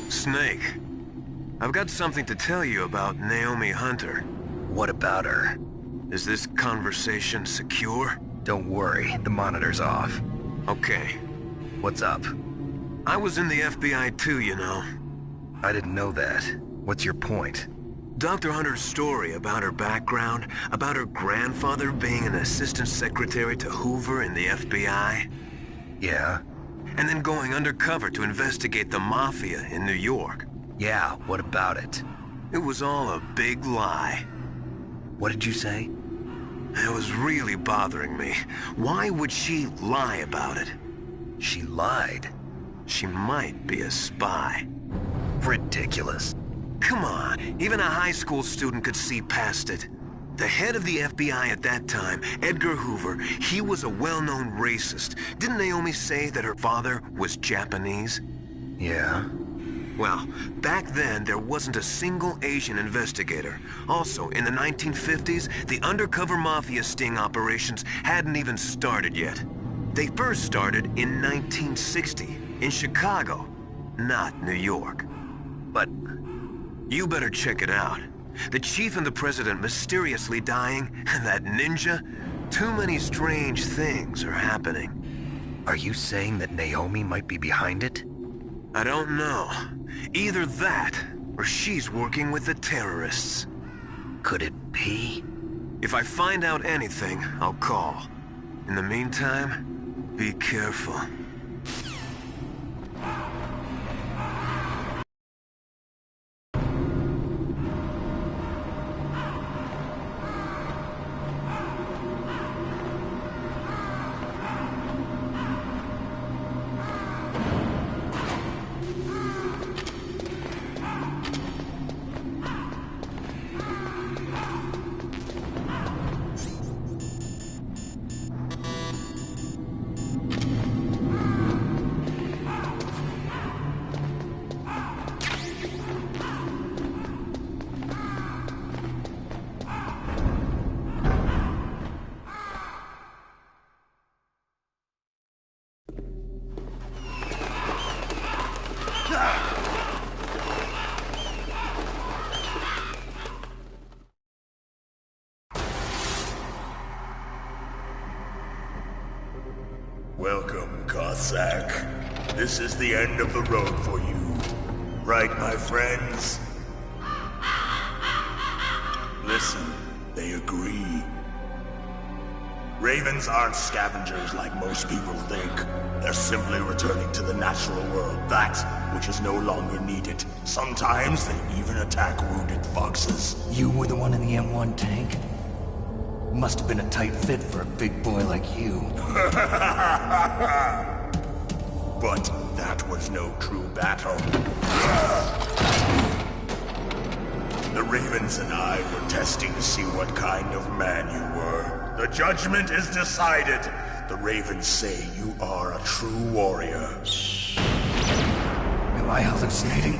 Snake, I've got something to tell you about Naomi Hunter. What about her? Is this conversation secure? Don't worry, the monitor's off. Okay. What's up? I was in the FBI too, you know. I didn't know that. What's your point? Dr. Hunter's story about her background, about her grandfather being an assistant secretary to Hoover in the FBI. Yeah? And then going undercover to investigate the Mafia in New York. Yeah, what about it? It was all a big lie. What did you say? It was really bothering me. Why would she lie about it? She lied? She might be a spy. Ridiculous. Come on, even a high school student could see past it. The head of the FBI at that time, Edgar Hoover, he was a well-known racist. Didn't Naomi say that her father was Japanese? Yeah. Well, back then, there wasn't a single Asian investigator. Also, in the 1950s, the undercover Mafia sting operations hadn't even started yet. They first started in 1960, in Chicago, not New York. But you better check it out. The chief and the president mysteriously dying, and that ninja? Too many strange things are happening. are you saying that Naomi might be behind it? I don't know. Either that, or she's working with the terrorists. Could it be? If I find out anything, I'll call. In the meantime, be careful. Welcome, Cossack. This is the end of the road for you. Right, my friends? Listen, they agree. Ravens aren't scavengers like most people think. They're simply returning to the natural world, that which is no longer needed. Sometimes they even attack wounded foxes. You were the one in the M1 tank? Must have been a tight fit for a big boy like you. But that was no true battle. The Ravens and I were testing to see what kind of man you were. The judgment is decided. The Ravens say you are a true warrior. Am I hallucinating?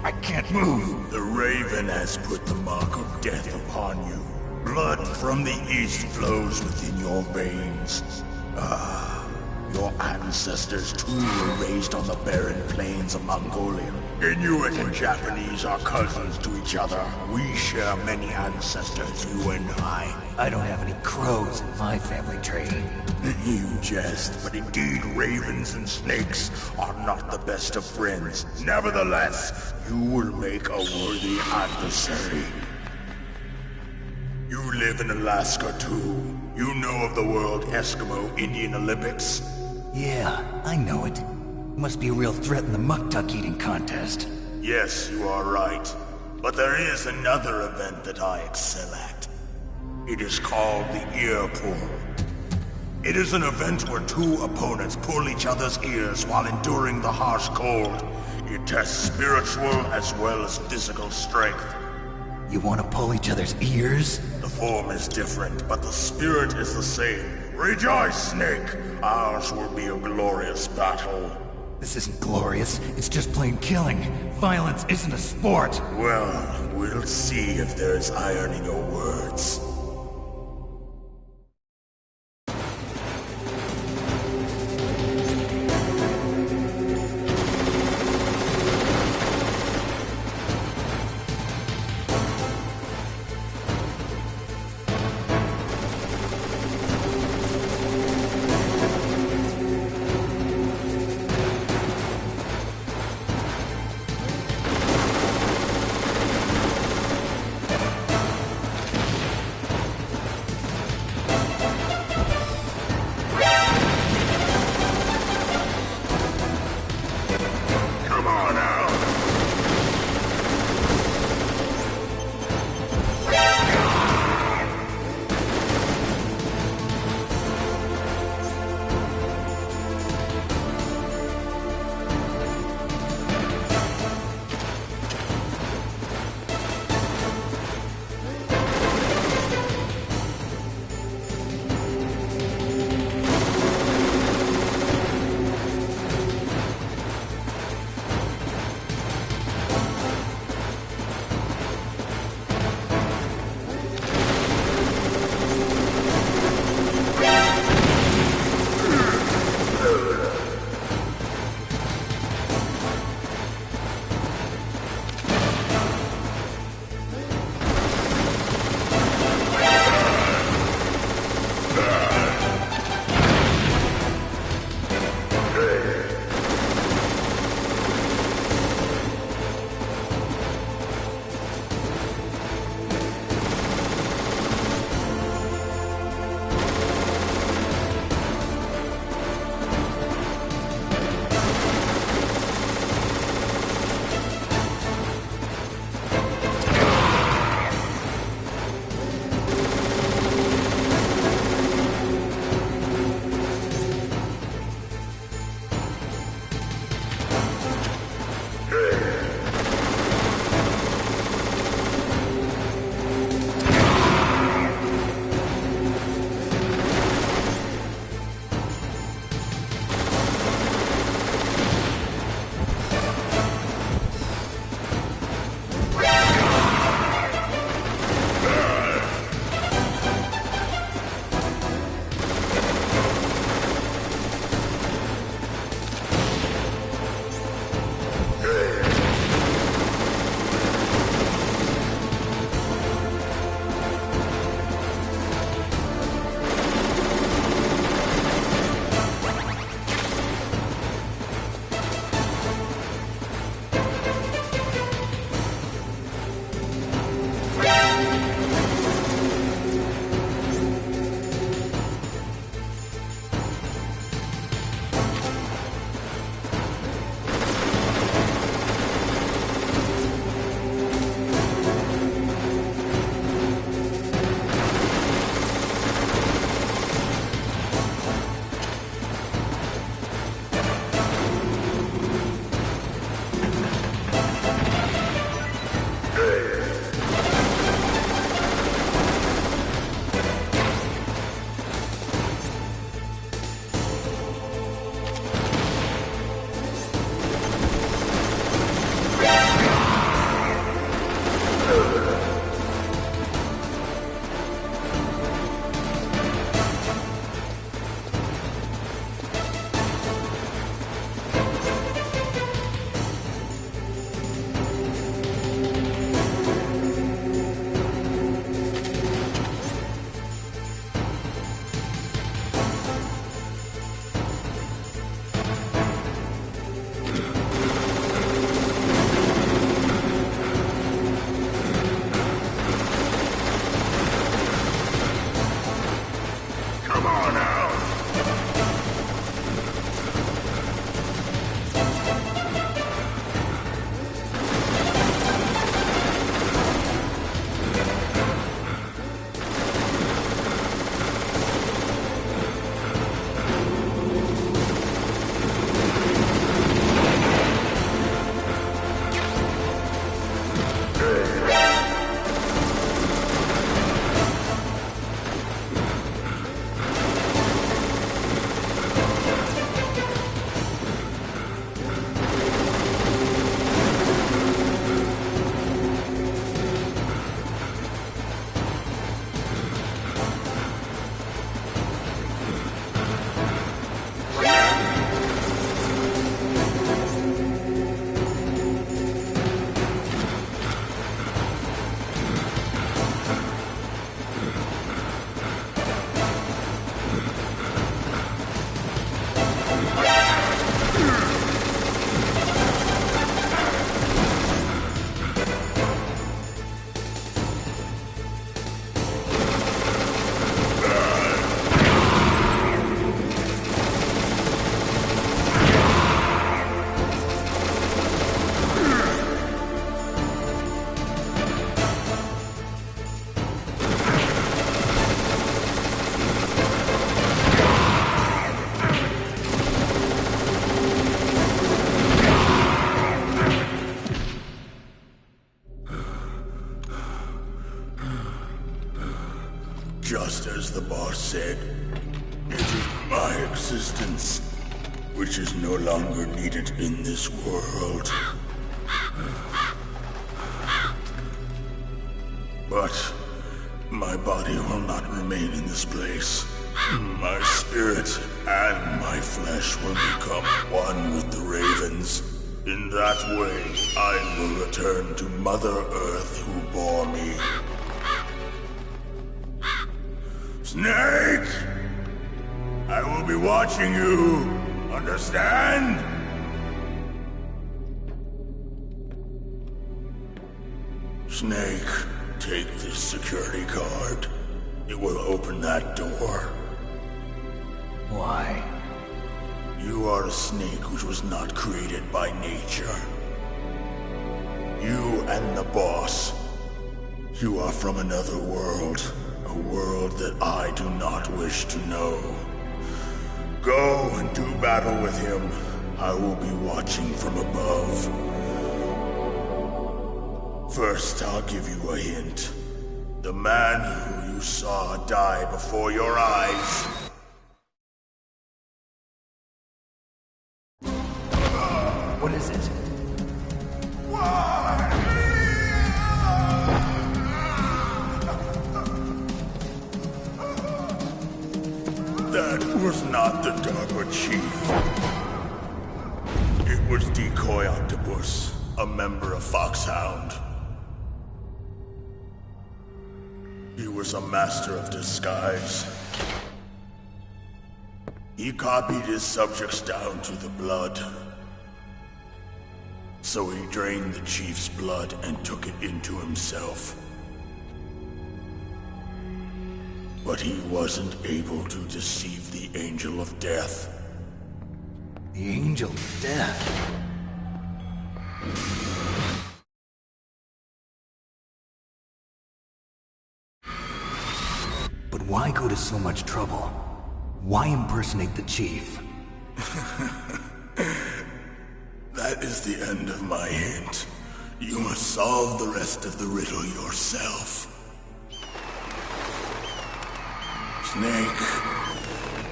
I can't move. The Raven has put the mark of death upon you. Blood from the east flows within your veins. Ah, your ancestors too were raised on the barren plains of Mongolia. Inuit and Japanese are cousins to each other. We share many ancestors, you and I. I don't have any crows in my family tree. You jest, but indeed ravens and snakes are not the best of friends. Nevertheless, you will make a worthy adversary. You live in Alaska too. You know of the World Eskimo Indian Olympics? Yeah, I know it. Must be a real threat in the muck-duck eating contest. Yes, you are right. But there is another event that I excel at. It is called the Ear Pull. It is an event where two opponents pull each other's ears while enduring the harsh cold. It tests spiritual as well as physical strength. You want to pull each other's ears? The form is different, but the spirit is the same. Rejoice, Snake! Ours will be a glorious battle. This isn't glorious. It's just plain killing. Violence isn't a sport. Well, we'll see if there's iron in your words. said. It is my existence, which is no longer needed in this world. But my body will not remain in this place. My spirit and my flesh will become one with the ravens. In that way, I will return to Mother Earth who bore me. Snake! I will be watching you. Understand? Snake, take this security card. It will open that door. Why? You are a snake which was not created by nature. You and the boss. You are from another world. A world that I do not wish to know. Go and do battle with him. I will be watching from above. First, I'll give you a hint. The man who you saw die before your eyes. What is it? That was not the DARPA chief. It was Decoy Octopus, a member of Foxhound. He was a master of disguise. He copied his subjects down to the blood. So he drained the chief's blood and took it into himself. But he wasn't able to deceive the Angel of Death. The Angel of Death? But why go to so much trouble? Why impersonate the chief? That is the end of my hint. You must solve the rest of the riddle yourself. Snake,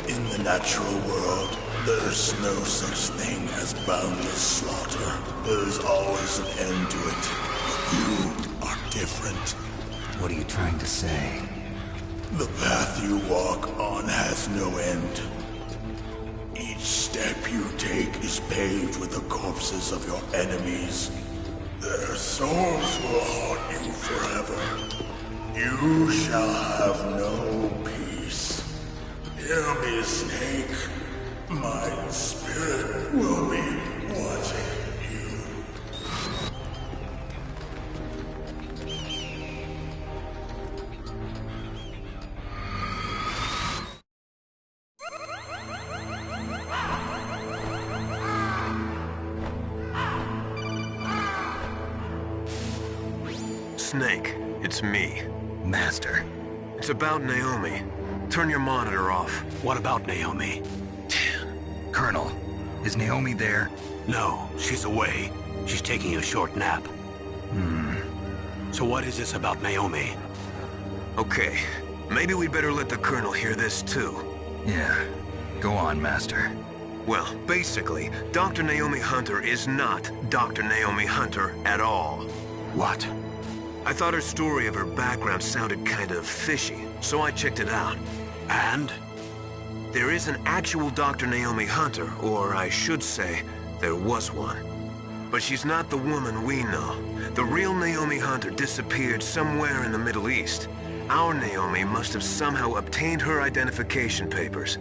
in the natural world, there's no such thing as boundless slaughter. There's always an end to it. But you are different. What are you trying to say? The path you walk on has no end. Each step you take is paved with the corpses of your enemies. Their souls will haunt you forever. You shall have no peace. Hear me, Snake. My spirit will be watching you. Snake, it's me. Master. It's about Naomi. Turn your monitor off. What about Naomi? Colonel, is Naomi there? No, she's away. She's taking a short nap. So what is this about Naomi? Okay, maybe we'd better let the Colonel hear this too. Yeah. Go on, Master. Well, basically, Dr. Naomi Hunter is not Dr. Naomi Hunter at all. What? I thought her story of her background sounded kind of fishy, so I checked it out. And? There is an actual Dr. Naomi Hunter, or I should say, there was one. But she's not the woman we know. The real Naomi Hunter disappeared somewhere in the Middle East. Our Naomi must have somehow obtained her identification papers.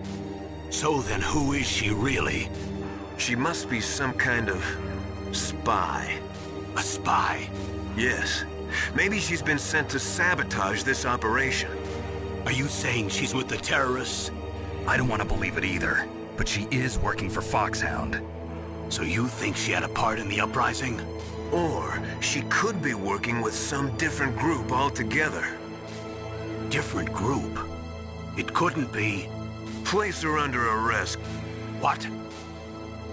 So then who is she really? She must be some kind of spy. A spy? Yes. Maybe she's been sent to sabotage this operation. Are you saying she's with the terrorists? I don't want to believe it either, but she is working for Foxhound. So you think she had a part in the uprising? Or she could be working with some different group altogether. Different group? It couldn't be... Place her under arrest. What?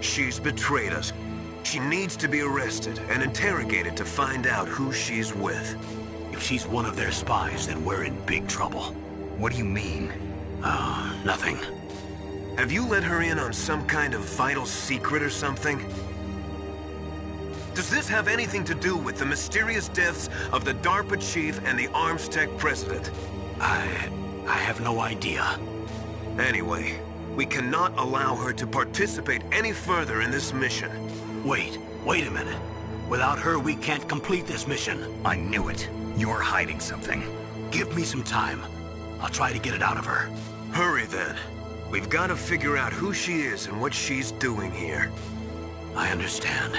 She's betrayed us. She needs to be arrested and interrogated to find out who she's with. If she's one of their spies, then we're in big trouble. What do you mean? Nothing. Have you let her in on some kind of vital secret or something? Does this have anything to do with the mysterious deaths of the DARPA chief and the Armstech president? I have no idea. Anyway, we cannot allow her to participate any further in this mission. Wait a minute. Without her, we can't complete this mission. I knew it. You're hiding something. Give me some time. I'll try to get it out of her. Hurry then. We've got to figure out who she is and what she's doing here. I understand.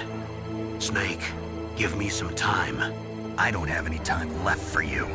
Snake, give me some time. I don't have any time left for you.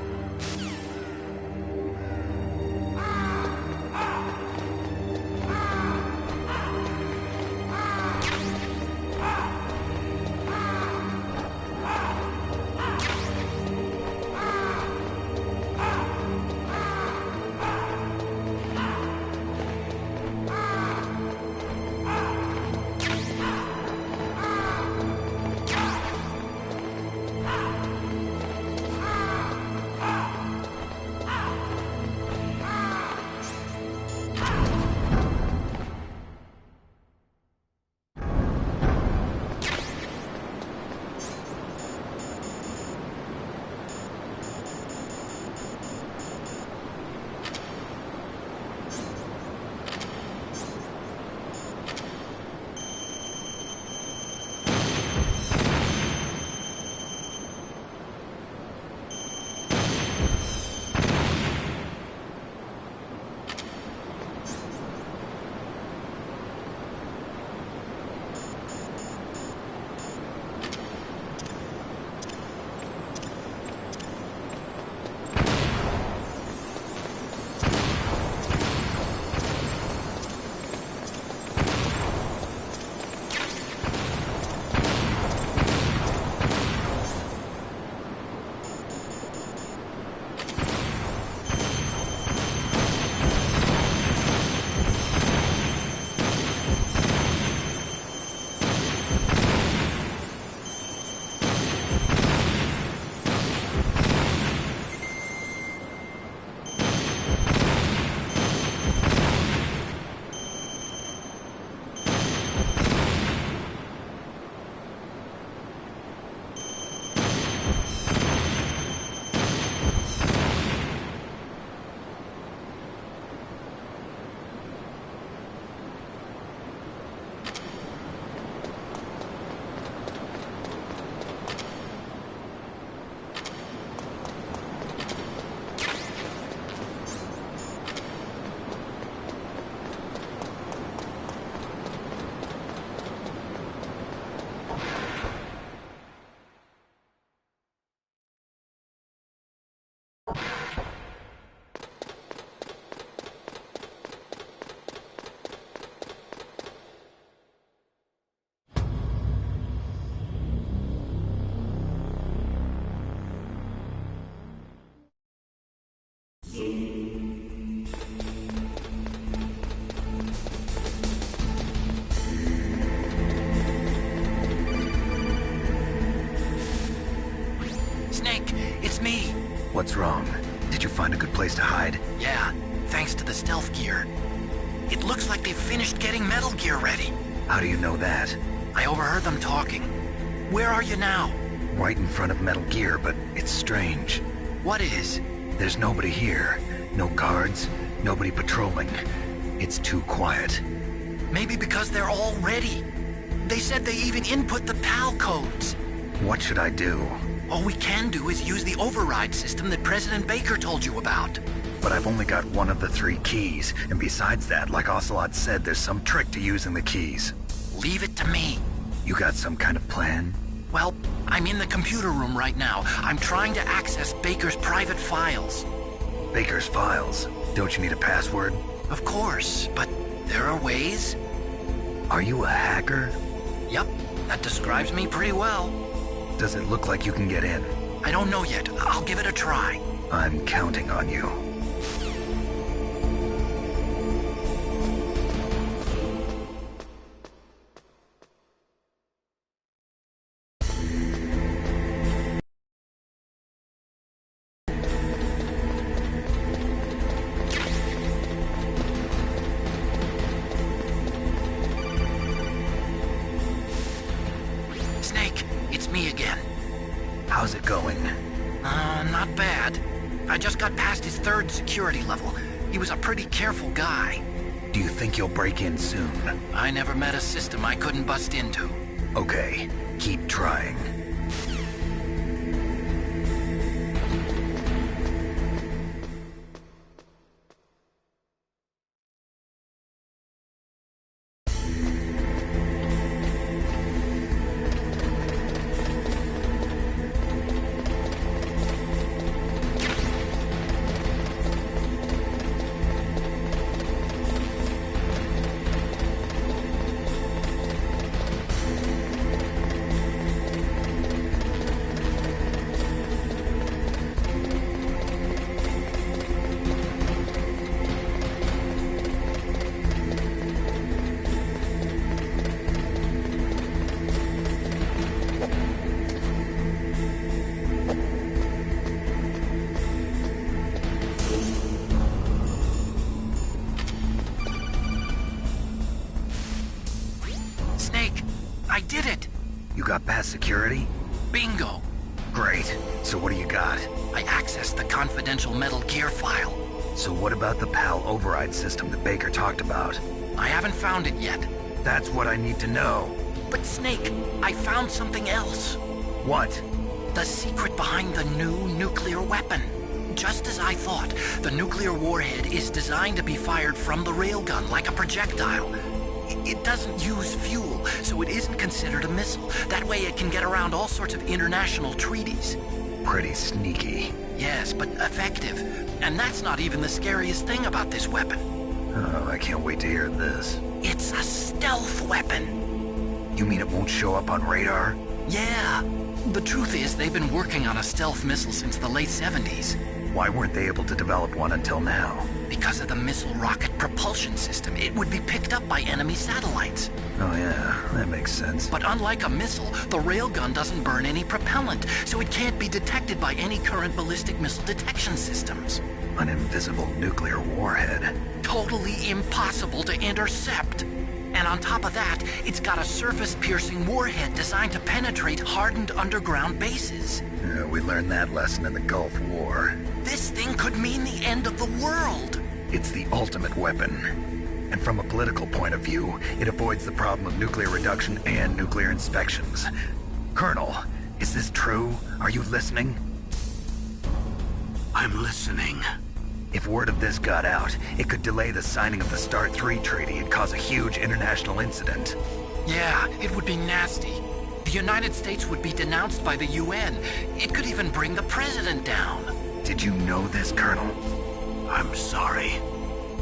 Snake, it's me. What's wrong? Did you find a good place to hide? Yeah, thanks to the stealth gear. It looks like they've finished getting Metal Gear ready. How do you know that? I overheard them talking. Where are you now? Right in front of Metal Gear, but it's strange. What is? There's nobody here. No guards, nobody patrolling. It's too quiet. Maybe because they're all ready. They said they even input the PAL codes. What should I do? All we can do is use the override system that President Baker told you about. But I've only got one of the 3 keys, and besides that, like Ocelot said, there's some trick to using the keys. Leave it to me. You got some kind of plan? Well, I'm in the computer room right now. I'm trying to access Baker's private files. Baker's files? Don't you need a password? Of course, but there are ways. Are you a hacker? Yep, that describes me pretty well. Does it look like you can get in? I don't know yet. I'll give it a try. I'm counting on you. How's it going? Not bad. I just got past his 3rd security level. He was a pretty careful guy. Do you think you'll break in soon? I never met a system I couldn't bust into. Okay, keep trying. I did it! You got past security? Bingo! Great. So what do you got? I accessed the confidential Metal Gear file. So what about the PAL override system that Baker talked about? I haven't found it yet. That's what I need to know. But Snake, I found something else. What? The secret behind the new nuclear weapon. Just as I thought, the nuclear warhead is designed to be fired from the railgun like a projectile. It doesn't use fuel, so it isn't considered a missile. That way it can get around all sorts of international treaties. Pretty sneaky. Yes, but effective. And that's not even the scariest thing about this weapon. Oh, I can't wait to hear this. It's a stealth weapon. You mean it won't show up on radar? Yeah. The truth is, they've been working on a stealth missile since the late 70s. Why weren't they able to develop one until now? Because of the missile rocket propulsion system, it would be picked up by enemy satellites. Oh yeah, that makes sense. But unlike a missile, the railgun doesn't burn any propellant, so it can't be detected by any current ballistic missile detection systems. An invisible nuclear warhead. Totally impossible to intercept. And on top of that, it's got a surface-piercing warhead designed to penetrate hardened underground bases. Yeah, we learned that lesson in the Gulf War. This thing could mean the end of the world. It's the ultimate weapon. And from a political point of view, it avoids the problem of nuclear reduction and nuclear inspections. Colonel, is this true? Are you listening? I'm listening. If word of this got out, it could delay the signing of the START 3 treaty and cause a huge international incident. Yeah, it would be nasty. The United States would be denounced by the UN. It could even bring the president down. Did you know this, Colonel? I'm sorry.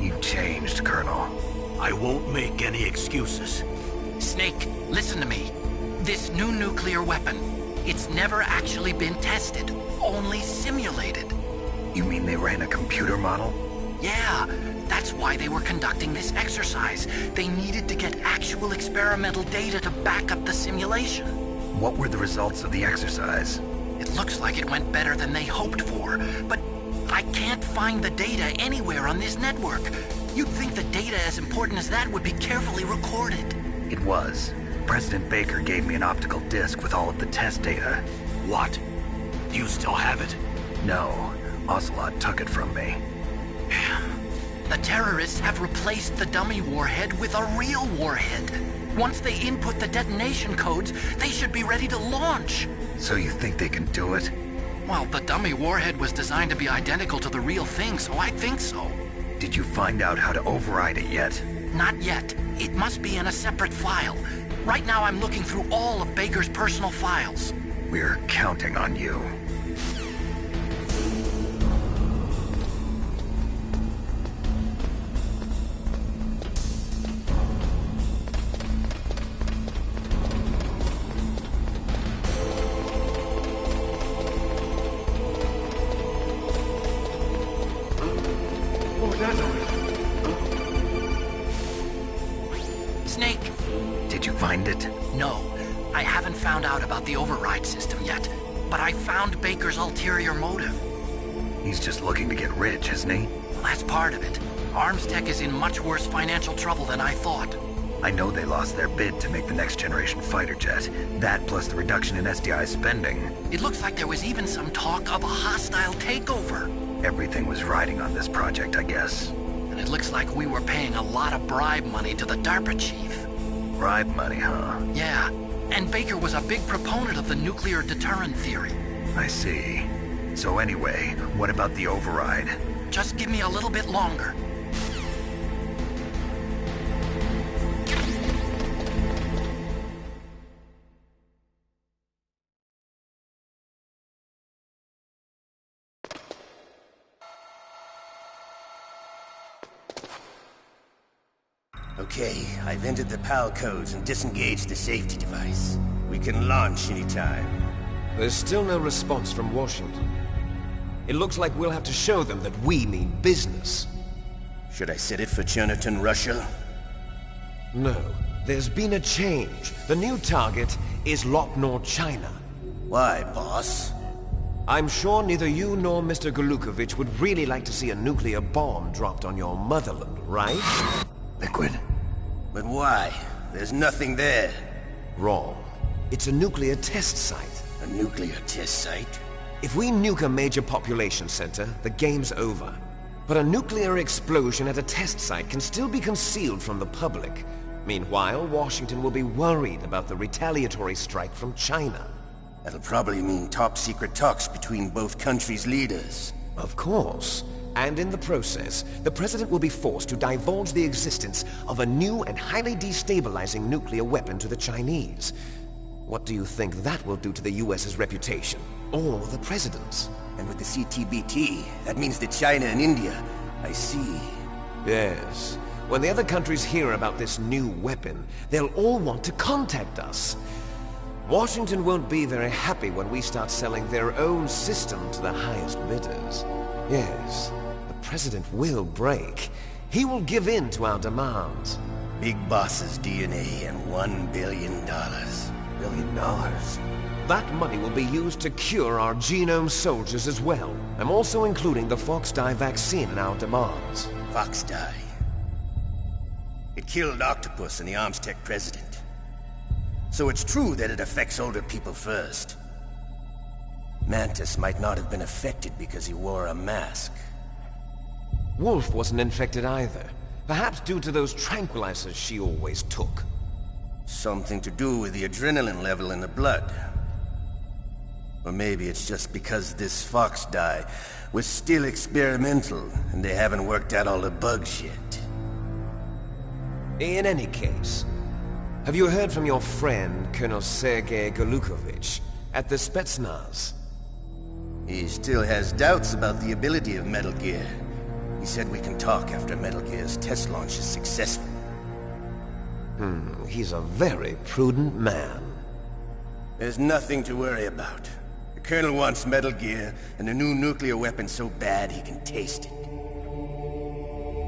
You've changed, Colonel. I won't make any excuses. Snake, listen to me. This new nuclear weapon, it's never actually been tested, only simulated. You mean they ran a computer model? Yeah, that's why they were conducting this exercise. They needed to get actual experimental data to back up the simulation. What were the results of the exercise? It looks like it went better than they hoped for, but I can't find the data anywhere on this network. You'd think the data as important as that would be carefully recorded. It was. President Baker gave me an optical disc with all of the test data. What? Do you still have it? No. Ocelot took it from me. The terrorists have replaced the dummy warhead with a real warhead. Once they input the detonation codes, they should be ready to launch. So you think they can do it? Well, the dummy warhead was designed to be identical to the real thing, so I think so. Did you find out how to override it yet? Not yet. It must be in a separate file. Right now I'm looking through all of Baker's personal files. We're counting on you. Snake! Did you find it? No, I haven't found out about the override system yet, but I found Baker's ulterior motive. He's just looking to get rich, isn't he? Well, that's part of it. Arms Tech is in much worse financial trouble than I thought. I know they lost their bid to make the next generation fighter jet. That plus the reduction in SDI spending. It looks like there was even some talk of a hostile takeover. Everything was riding on this project, I guess. And it looks like we were paying a lot of bribe money to the DARPA chief. Bribe money, huh? Yeah, and Baker was a big proponent of the nuclear deterrent theory. I see. So anyway, what about the override? Just give me a little bit longer. Okay, I've entered the PAL codes and disengaged the safety device. We can launch anytime. There's still no response from Washington. It looks like we'll have to show them that we mean business. Should I set it for Cherniton, Russia? No, there's been a change. The new target is Lopnor, China. Why, boss? I'm sure neither you nor Mr. Golukovich would really like to see a nuclear bomb dropped on your motherland, right? Liquid. But why? There's nothing there. Wrong. It's a nuclear test site. A nuclear test site? If we nuke a major population center, the game's over. But a nuclear explosion at a test site can still be concealed from the public. Meanwhile, Washington will be worried about the retaliatory strike from China. That'll probably mean top-secret talks between both countries' leaders. Of course. And in the process, the President will be forced to divulge the existence of a new and highly destabilizing nuclear weapon to the Chinese. What do you think that will do to the US's reputation? Or the President's? And with the CTBT, that means that China and India. I see. Yes. When the other countries hear about this new weapon, they'll all want to contact us. Washington won't be very happy when we start selling their own system to the highest bidders. Yes, the President will break. He will give in to our demands. Big Boss's DNA and $1 billion. $1 billion? That money will be used to cure our genome soldiers as well. I'm also including the Foxdie vaccine in our demands. Foxdie. It killed Octopus and the Armstech president. So it's true that it affects older people first. Mantis might not have been affected because he wore a mask. Wolf wasn't infected either. Perhaps due to those tranquilizers she always took. Something to do with the adrenaline level in the blood. Or maybe it's just because this Foxdie was still experimental and they haven't worked out all the bugs yet. In any case, have you heard from your friend, Colonel Sergei Golukovich, at the Spetsnaz? He still has doubts about the ability of Metal Gear. He said we can talk after Metal Gear's test launch is successful. He's a very prudent man. There's nothing to worry about. The Colonel wants Metal Gear and a new nuclear weapon so bad he can taste it.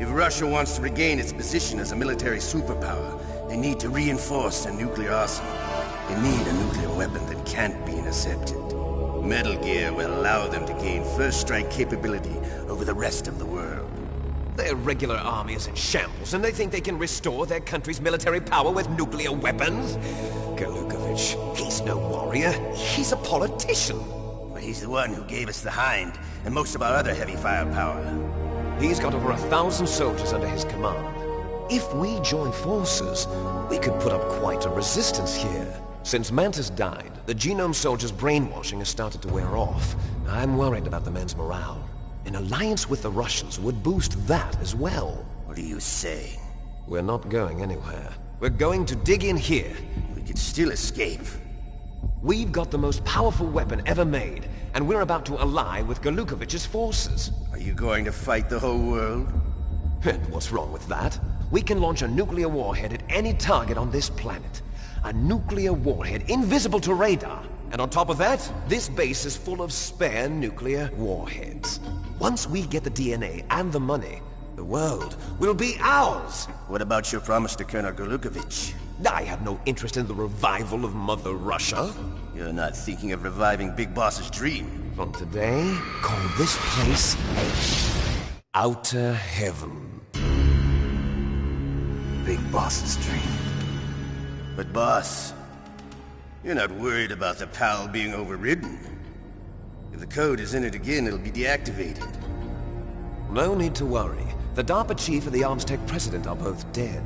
If Russia wants to regain its position as a military superpower, they need to reinforce their nuclear arsenal. They need a nuclear weapon that can't be intercepted. Metal Gear will allow them to gain first strike capability over the rest of the world. Their regular army is in shambles, and they think they can restore their country's military power with nuclear weapons? Golukovich, he's no warrior. He's a politician. But he's the one who gave us the Hind and most of our other heavy firepower. He's got over 1,000 soldiers under his command. If we join forces, we could put up quite a resistance here. Since Mantis died, the genome soldiers' brainwashing has started to wear off. I'm worried about the men's morale. An alliance with the Russians would boost that as well. What are you saying? We're not going anywhere. We're going to dig in here. We could still escape. We've got the most powerful weapon ever made, and we're about to ally with Golukovich's forces. Are you going to fight the whole world? And what's wrong with that? We can launch a nuclear warhead at any target on this planet. A nuclear warhead invisible to radar. And on top of that, this base is full of spare nuclear warheads. Once we get the DNA and the money, the world will be ours! What about your promise to Colonel Golukovich? I have no interest in the revival of Mother Russia. You're not thinking of reviving Big Boss's dream. From today, call this place Outer Heaven. Big boss's dream. But boss, you're not worried about the PAL being overridden. If the code is in it again, it'll be deactivated. No need to worry. The DARPA chief and the Armstech president are both dead.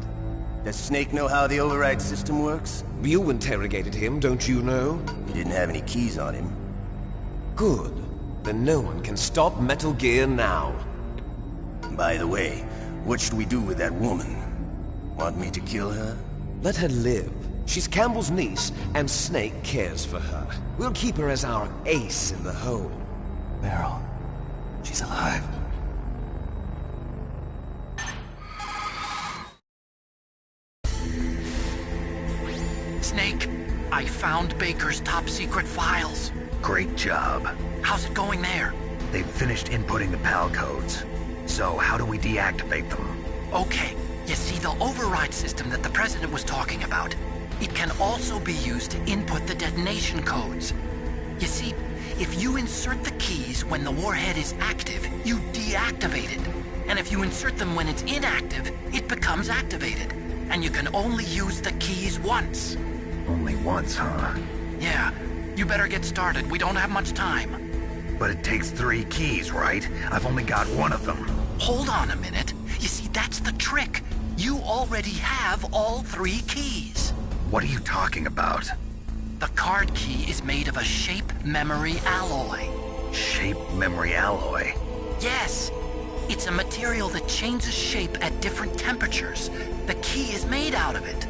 Does Snake know how the override system works? You interrogated him, don't you know? He didn't have any keys on him. Good. Then no one can stop Metal Gear now. By the way, what should we do with that woman? Want me to kill her? Let her live. She's Campbell's niece, and Snake cares for her. We'll keep her as our ace in the hole. Meryl, she's alive. Snake, I found Baker's top-secret files. Great job. How's it going there? They've finished inputting the PAL codes. So how do we deactivate them? Okay, you see the override system that the President was talking about? It can also be used to input the detonation codes. You see, if you insert the keys when the warhead is active, you deactivate it. And if you insert them when it's inactive, it becomes activated. And you can only use the keys once. Only once, huh? Yeah, you better get started. We don't have much time. But it takes 3 keys, right? I've only got 1 of them. Hold on a minute. You see, that's the trick. You already have all 3 keys. What are you talking about? The card key is made of a shape memory alloy. Shape memory alloy? Yes. It's a material that changes shape at different temperatures. The key is made out of it.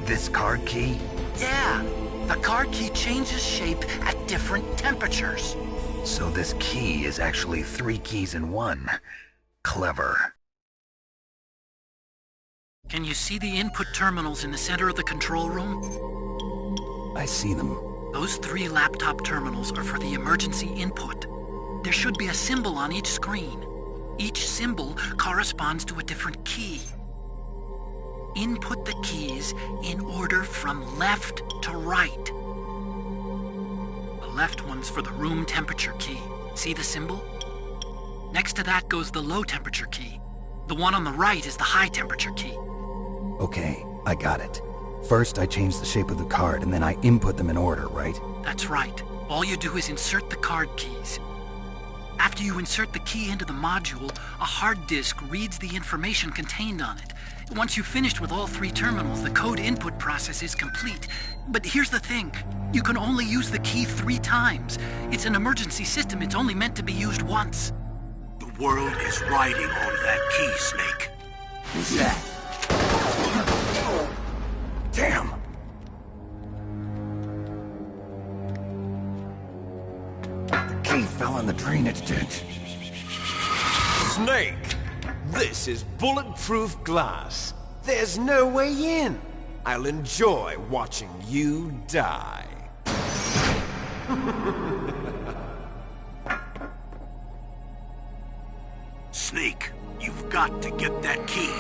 This card key? Yeah. The card key changes shape at different temperatures. So this key is actually 3 keys in 1. Clever. Can you see the input terminals in the center of the control room? I see them. Those 3 laptop terminals are for the emergency input. There should be a symbol on each screen. Each symbol corresponds to a different key. Input the keys in order from left to right. The left one's for the room temperature key. See the symbol? Next to that goes the low temperature key. The one on the right is the high temperature key. Okay, I got it. First, I change the shape of the card, and then I input them in order, right? That's right. All you do is insert the card keys. After you insert the key into the module, a hard disk reads the information contained on it. Once you've finished with all 3 terminals, the code input process is complete. But here's the thing. You can only use the key 3 times. It's an emergency system. It's only meant to be used once. The world is riding on that key, Snake. Who's that? Damn! The key fell in the drainage ditch. Snake! This is bulletproof glass. There's no way in. I'll enjoy watching you die. Snake, you've got to get that key.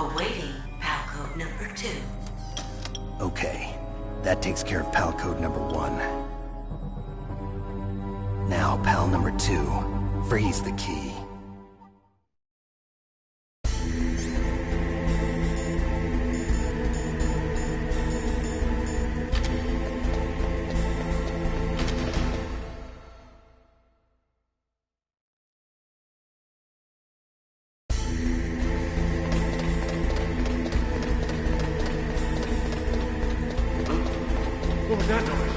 Awaiting PAL code number 2. Okay, that takes care of PAL code number 1. Now, PAL number 2, freeze the key. What was that noise?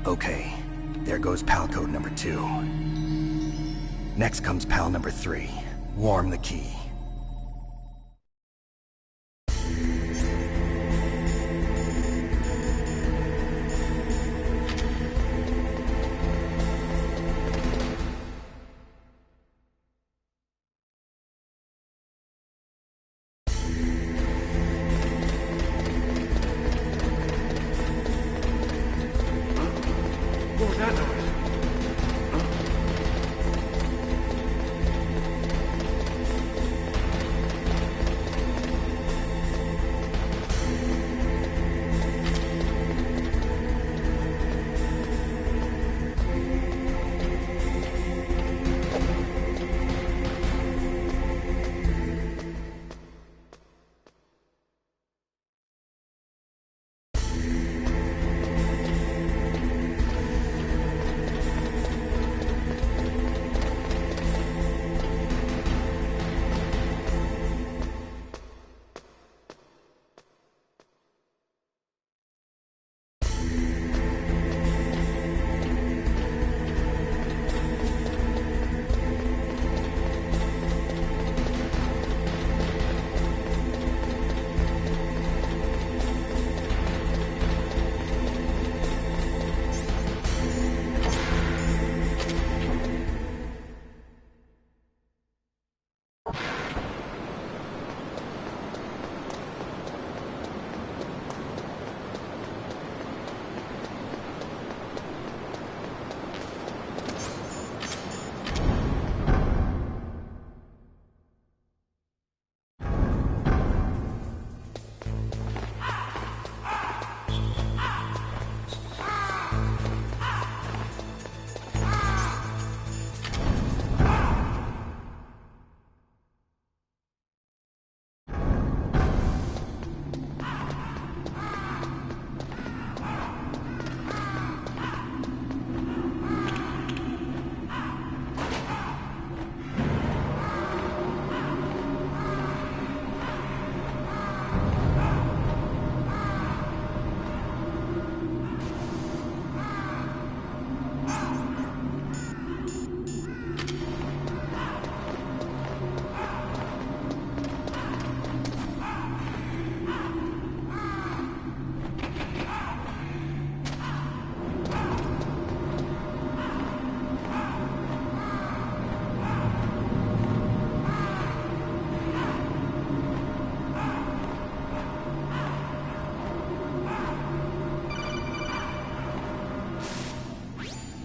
Okay, there goes PAL code number 2. Next comes PAL number 3. Warm the key. What was that noise?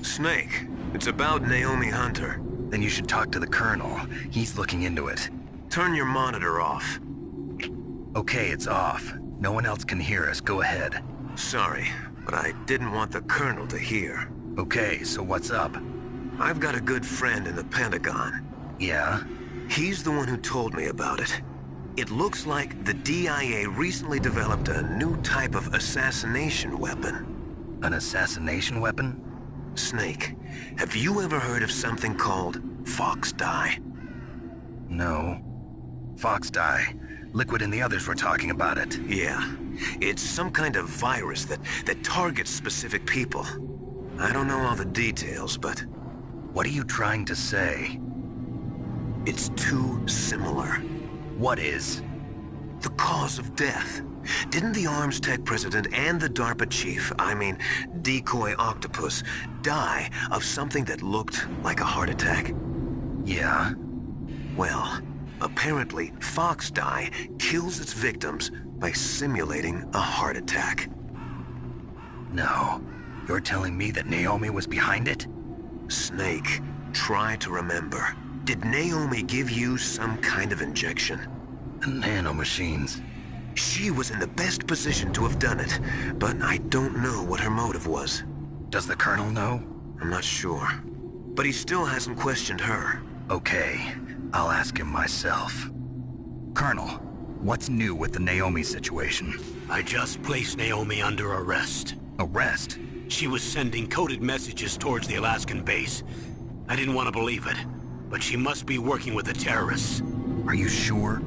Snake, it's about Naomi Hunter. Then you should talk to the Colonel. He's looking into it. Turn your monitor off. Okay, it's off. No one else can hear us. Go ahead. Sorry, but I didn't want the Colonel to hear. Okay, so what's up? I've got a good friend in the Pentagon. Yeah? He's the one who told me about it. It looks like the DIA recently developed a new type of assassination weapon. An assassination weapon? Snake, have you ever heard of something called Fox Dye? No. Fox Dye. Liquid and the others were talking about it. Yeah. It's some kind of virus that targets specific people. I don't know all the details, but... What are you trying to say? It's too similar. What is? The cause of death. Didn't the Arms Tech president and the DARPA chief, Decoy Octopus, die of something that looked like a heart attack? Yeah? Well, apparently Fox Dye kills its victims by simulating a heart attack. No. You're telling me that Naomi was behind it? Snake, try to remember. Did Naomi give you some kind of injection? Nanomachines. She was in the best position to have done it, but I don't know what her motive was. Does the Colonel know? I'm not sure. But he still hasn't questioned her. Okay, I'll ask him myself. Colonel, what's new with the Naomi situation? I just placed Naomi under arrest. Arrest? She was sending coded messages towards the Alaskan base. I didn't want to believe it, but she must be working with the terrorists. Are you sure?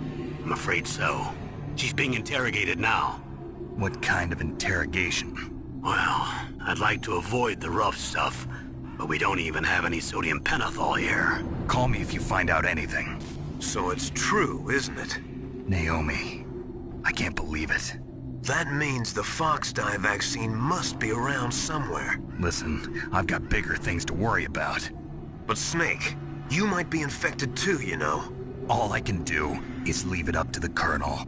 I'm afraid so. She's being interrogated now. What kind of interrogation? Well, I'd like to avoid the rough stuff, but we don't even have any sodium pentothal here. Call me if you find out anything. So it's true, isn't it? Naomi, I can't believe it. That means the Fox dye vaccine must be around somewhere. Listen, I've got bigger things to worry about. But Snake, you might be infected too, you know. All I can do is leave it up to the Colonel.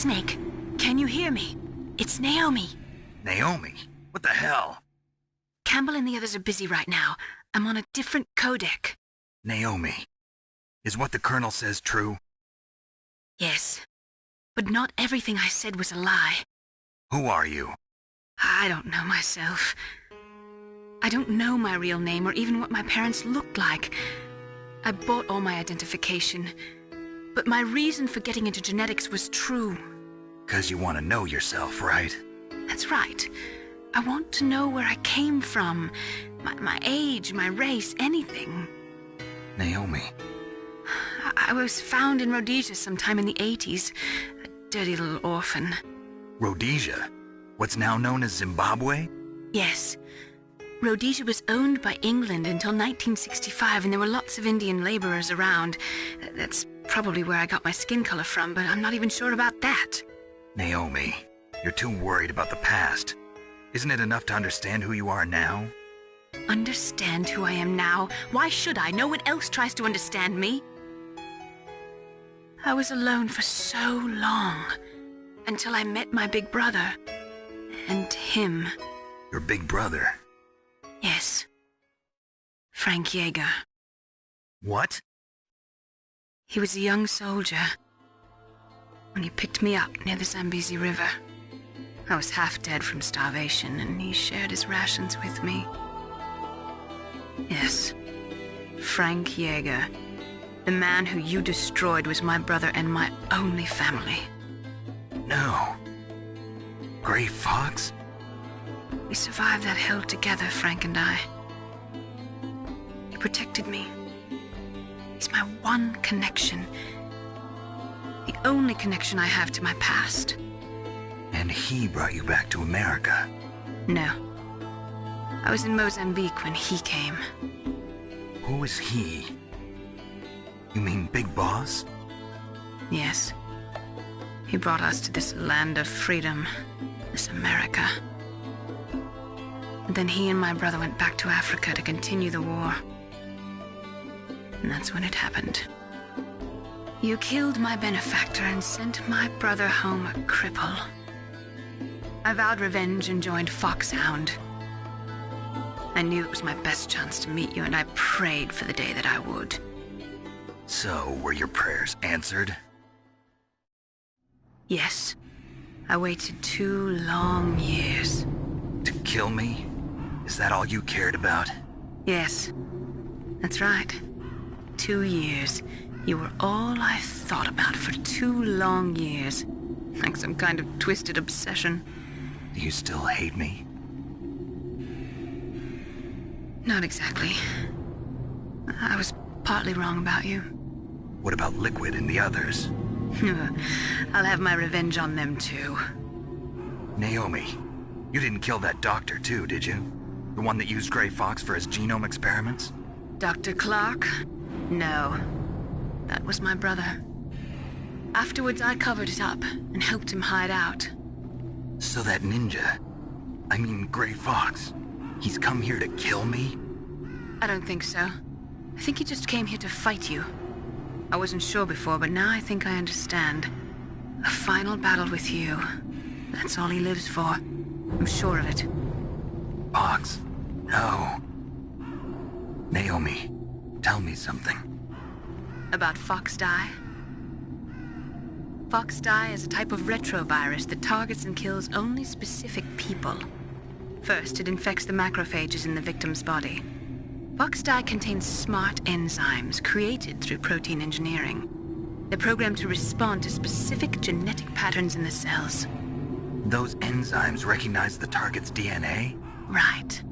Snake, can you hear me? It's Naomi. Naomi? What the hell? Campbell and the others are busy right now. I'm on a different codec. Naomi, is what the Colonel says true? Yes. But not everything I said was a lie. Who are you? I don't know myself. I don't know my real name or even what my parents looked like. I bought all my identification. But my reason for getting into genetics was true. 'Cause you want to know yourself, right? That's right. I want to know where I came from. My age, my race, anything. Naomi. I was found in Rhodesia sometime in the 80s. A dirty little orphan. Rhodesia? What's now known as Zimbabwe? Yes. Rhodesia was owned by England until 1965, and there were lots of Indian laborers around. That's probably where I got my skin color from, but I'm not even sure about that. Naomi, you're too worried about the past. Isn't it enough to understand who you are now? Understand who I am now? Why should I? No one else tries to understand me. I was alone for so long, until I met my big brother. And him. Your big brother? Yes. Frank Yeager. What? He was a young soldier when he picked me up near the Zambezi River. I was half dead from starvation, and he shared his rations with me. Yes, Frank Yeager. The man who you destroyed was my brother and my only family. No. Gray Fox? We survived that hell together, Frank and I. He protected me. He's my one connection. The only connection I have to my past. And he brought you back to America? No. I was in Mozambique when he came. Who is he? You mean Big Boss? Yes. He brought us to this land of freedom, this America. And then he and my brother went back to Africa to continue the war. And that's when it happened. You killed my benefactor and sent my brother home a cripple. I vowed revenge and joined Foxhound. I knew it was my best chance to meet you, and I prayed for the day that I would. So, were your prayers answered? Yes. I waited 2 long years. To kill me? Is that all you cared about? Yes. That's right. 2 years. You were all I thought about for 2 long years. Like some kind of twisted obsession. Do you still hate me? Not exactly. I was partly wrong about you. What about Liquid and the others? I'll have my revenge on them too. Naomi, you didn't kill that doctor too, did you? The one that used Gray Fox for his genome experiments? Dr. Clark? No. That was my brother. Afterwards, I covered it up and helped him hide out. So that ninja, I mean Gray Fox, he's come here to kill me? I don't think so. I think he just came here to fight you. I wasn't sure before, but now I think I understand. A final battle with you. That's all he lives for. I'm sure of it. Fox, no. Naomi, tell me something. About FoxDie? FoxDie is a type of retrovirus that targets and kills only specific people. First, it infects the macrophages in the victim's body. FoxDie contains smart enzymes created through protein engineering. They're programmed to respond to specific genetic patterns in the cells. Those enzymes recognize the target's DNA? Right.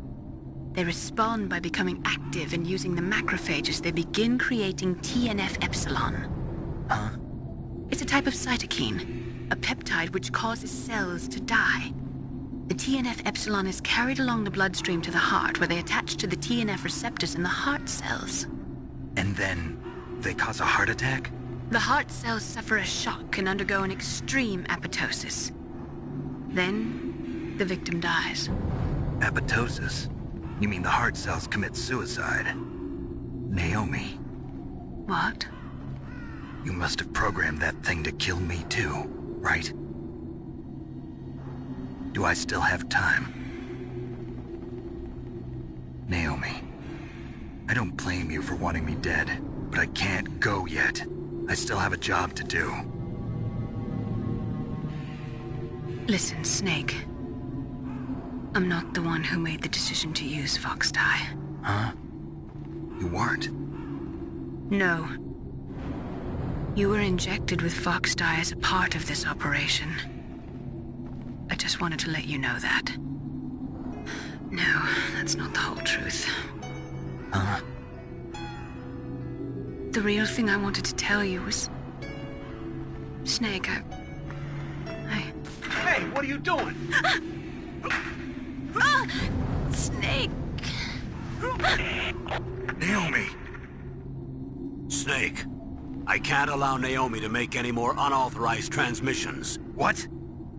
They respond by becoming active and using the macrophages. They begin creating TNF-epsilon. Huh? It's a type of cytokine, a peptide which causes cells to die. The TNF-epsilon is carried along the bloodstream to the heart, where they attach to the TNF receptors in the heart cells. And then they cause a heart attack? The heart cells suffer a shock and undergo an extreme apoptosis. Then, the victim dies. Apoptosis? You mean the heart cells commit suicide? Naomi. What? You must have programmed that thing to kill me too, right? Do I still have time? Naomi, I don't blame you for wanting me dead, but I can't go yet. I still have a job to do. Listen, Snake. I'm not the one who made the decision to use Fox Die. Huh? You weren't? No. You were injected with Fox Die as a part of this operation. I just wanted to let you know that. No, that's not the whole truth. Huh? The real thing I wanted to tell you was... Snake, I... Hey, what are you doing? Snake! Naomi! Snake, I can't allow Naomi to make any more unauthorized transmissions. What?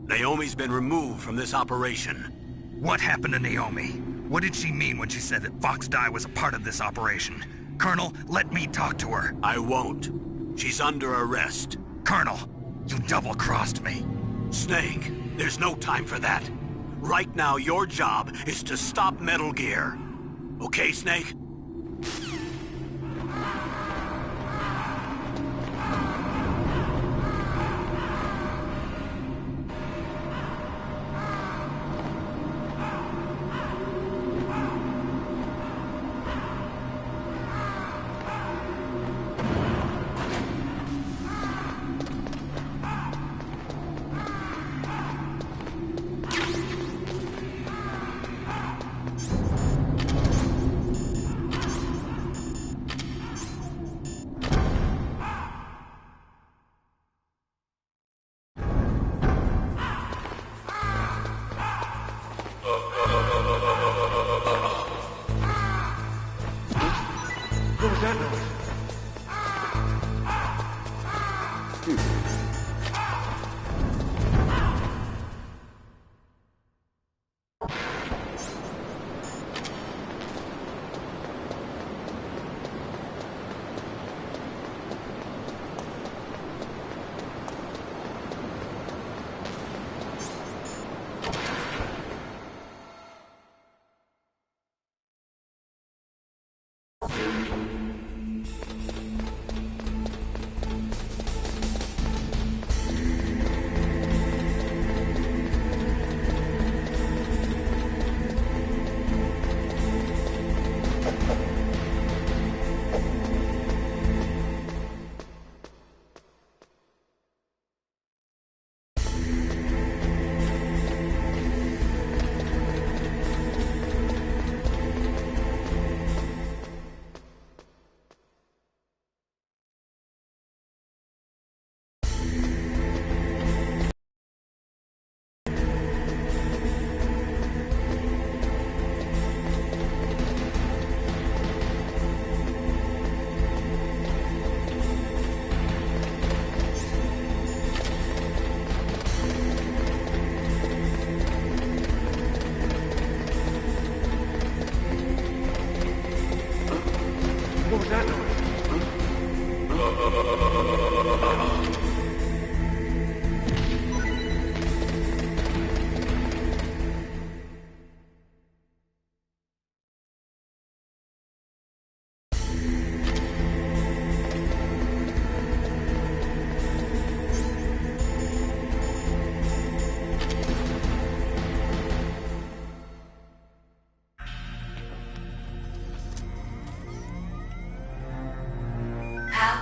Naomi's been removed from this operation. What happened to Naomi? What did she mean when she said that Fox Die was a part of this operation? Colonel, let me talk to her. I won't. She's under arrest. Colonel, you double-crossed me. Snake, there's no time for that. Right now, your job is to stop Metal Gear. Okay, Snake?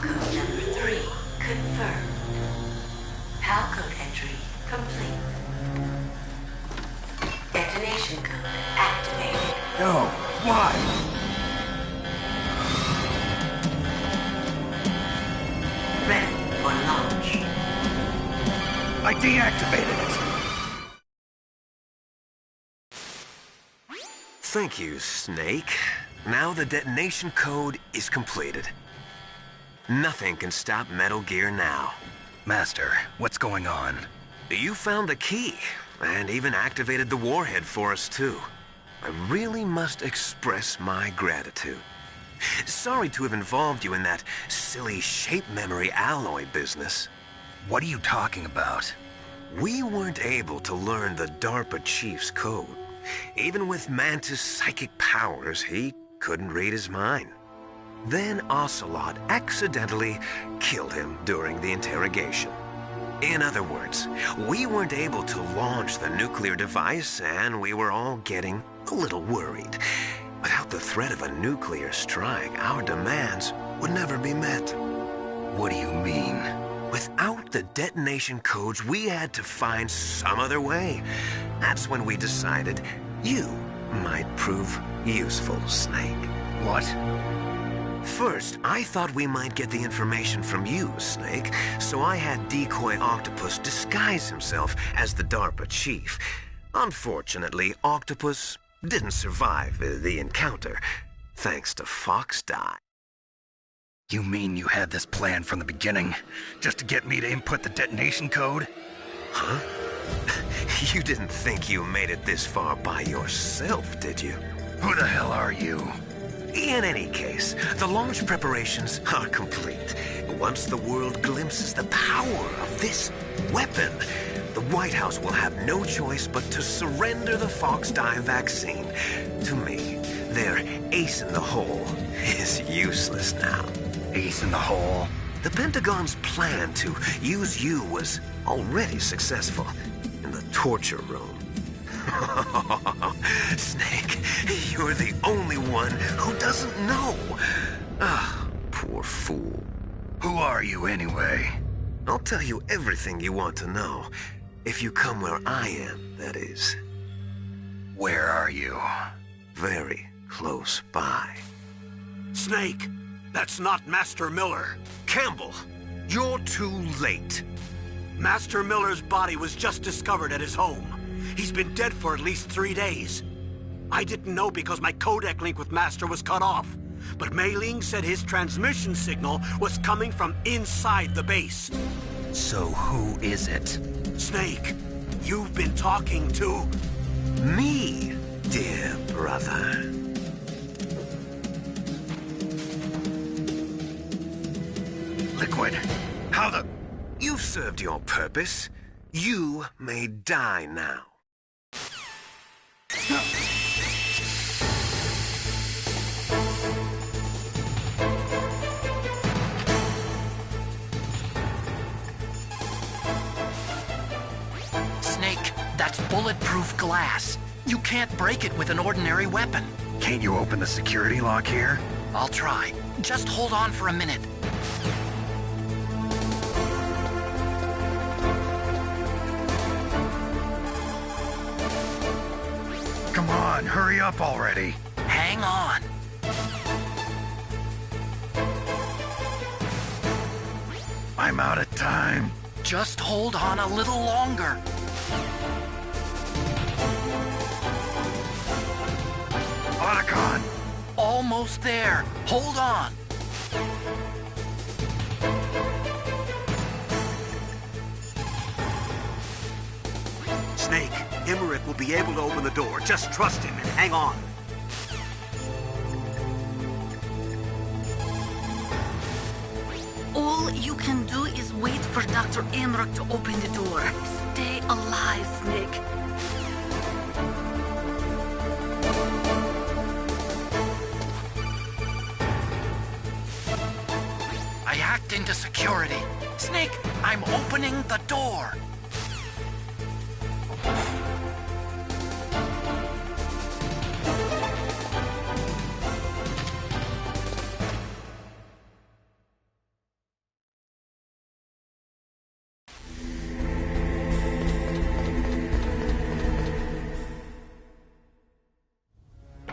Code number 3 confirmed. PAL code entry complete. Detonation code activated. No, why? Ready for launch. I deactivated it. Thank you, Snake. Now the detonation code is completed. Nothing can stop Metal Gear now. Master, what's going on? You found the key, and even activated the warhead for us, too. I really must express my gratitude. Sorry to have involved you in that silly shape memory alloy business. What are you talking about? We weren't able to learn the DARPA chief's code. even with Mantis' psychic powers, he couldn't read his mind. Then Ocelot accidentally killed him during the interrogation. In other words, we weren't able to launch the nuclear device, and we were all getting a little worried. Without the threat of a nuclear strike, our demands would never be met. What do you mean? Without the detonation codes, we had to find some other way. That's when we decided you might prove useful, Snake. What? First, I thought we might get the information from you, Snake, so I had Decoy Octopus disguise himself as the DARPA chief. Unfortunately, Octopus didn't survive the encounter, thanks to Fox Die. You mean you had this plan from the beginning, just to get me to input the detonation code? Huh? You didn't think you made it this far by yourself, did you? Who the hell are you? In any case, the launch preparations are complete. Once the world glimpses the power of this weapon, the White House will have no choice but to surrender the Fox Die vaccine to me. Their ace in the hole is useless now. Ace in the hole? The Pentagon's plan to use you was already successful in the torture room. Snake, you're the only one who doesn't know. Ah, poor fool. Who are you anyway? I'll tell you everything you want to know. If you come where I am, that is. Where are you? Very close by. Snake, that's not Master Miller. Campbell, you're too late. Master Miller's body was just discovered at his home. He's been dead for at least 3 days. I didn't know because my codec link with Master was cut off. But Mei Ling said his transmission signal was coming from inside the base. So who is it? Snake, you've been talking to... me, dear brother. Liquid, how the... You've served your purpose. You may die now. Snake, that's bulletproof glass. You can't break it with an ordinary weapon. Can't you open the security lock here? I'll try. Just hold on for a minute. Come on, hurry up already. Hang on. I'm out of time. Just hold on a little longer. Otacon! Almost there. Hold on. Snake, Emmerich will be able to open the door. Just trust him and hang on. All you can do is wait for Dr. Emmerich to open the door. Stay alive, Snake. I hacked into security. Snake, I'm opening the door.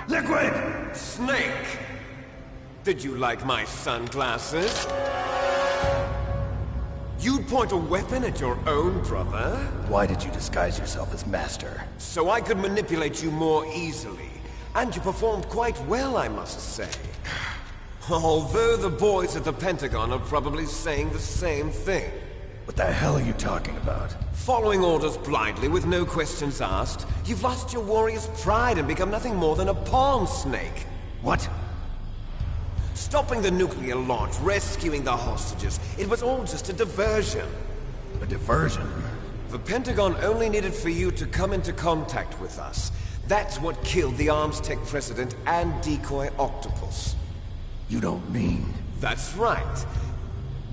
Liquid! Snake! Did you like my sunglasses? You'd point a weapon at your own brother? Why did you disguise yourself as Master? So I could manipulate you more easily. And you performed quite well, I must say. Although the boys at the Pentagon are probably saying the same thing. What the hell are you talking about? Following orders blindly with no questions asked, you've lost your warrior's pride and become nothing more than a pawn, Snake. What? Stopping the nuclear launch, rescuing the hostages, it was all just a diversion. A diversion? The Pentagon only needed for you to come into contact with us. That's what killed the Armstech president and Decoy Octopus. You don't mean... That's right.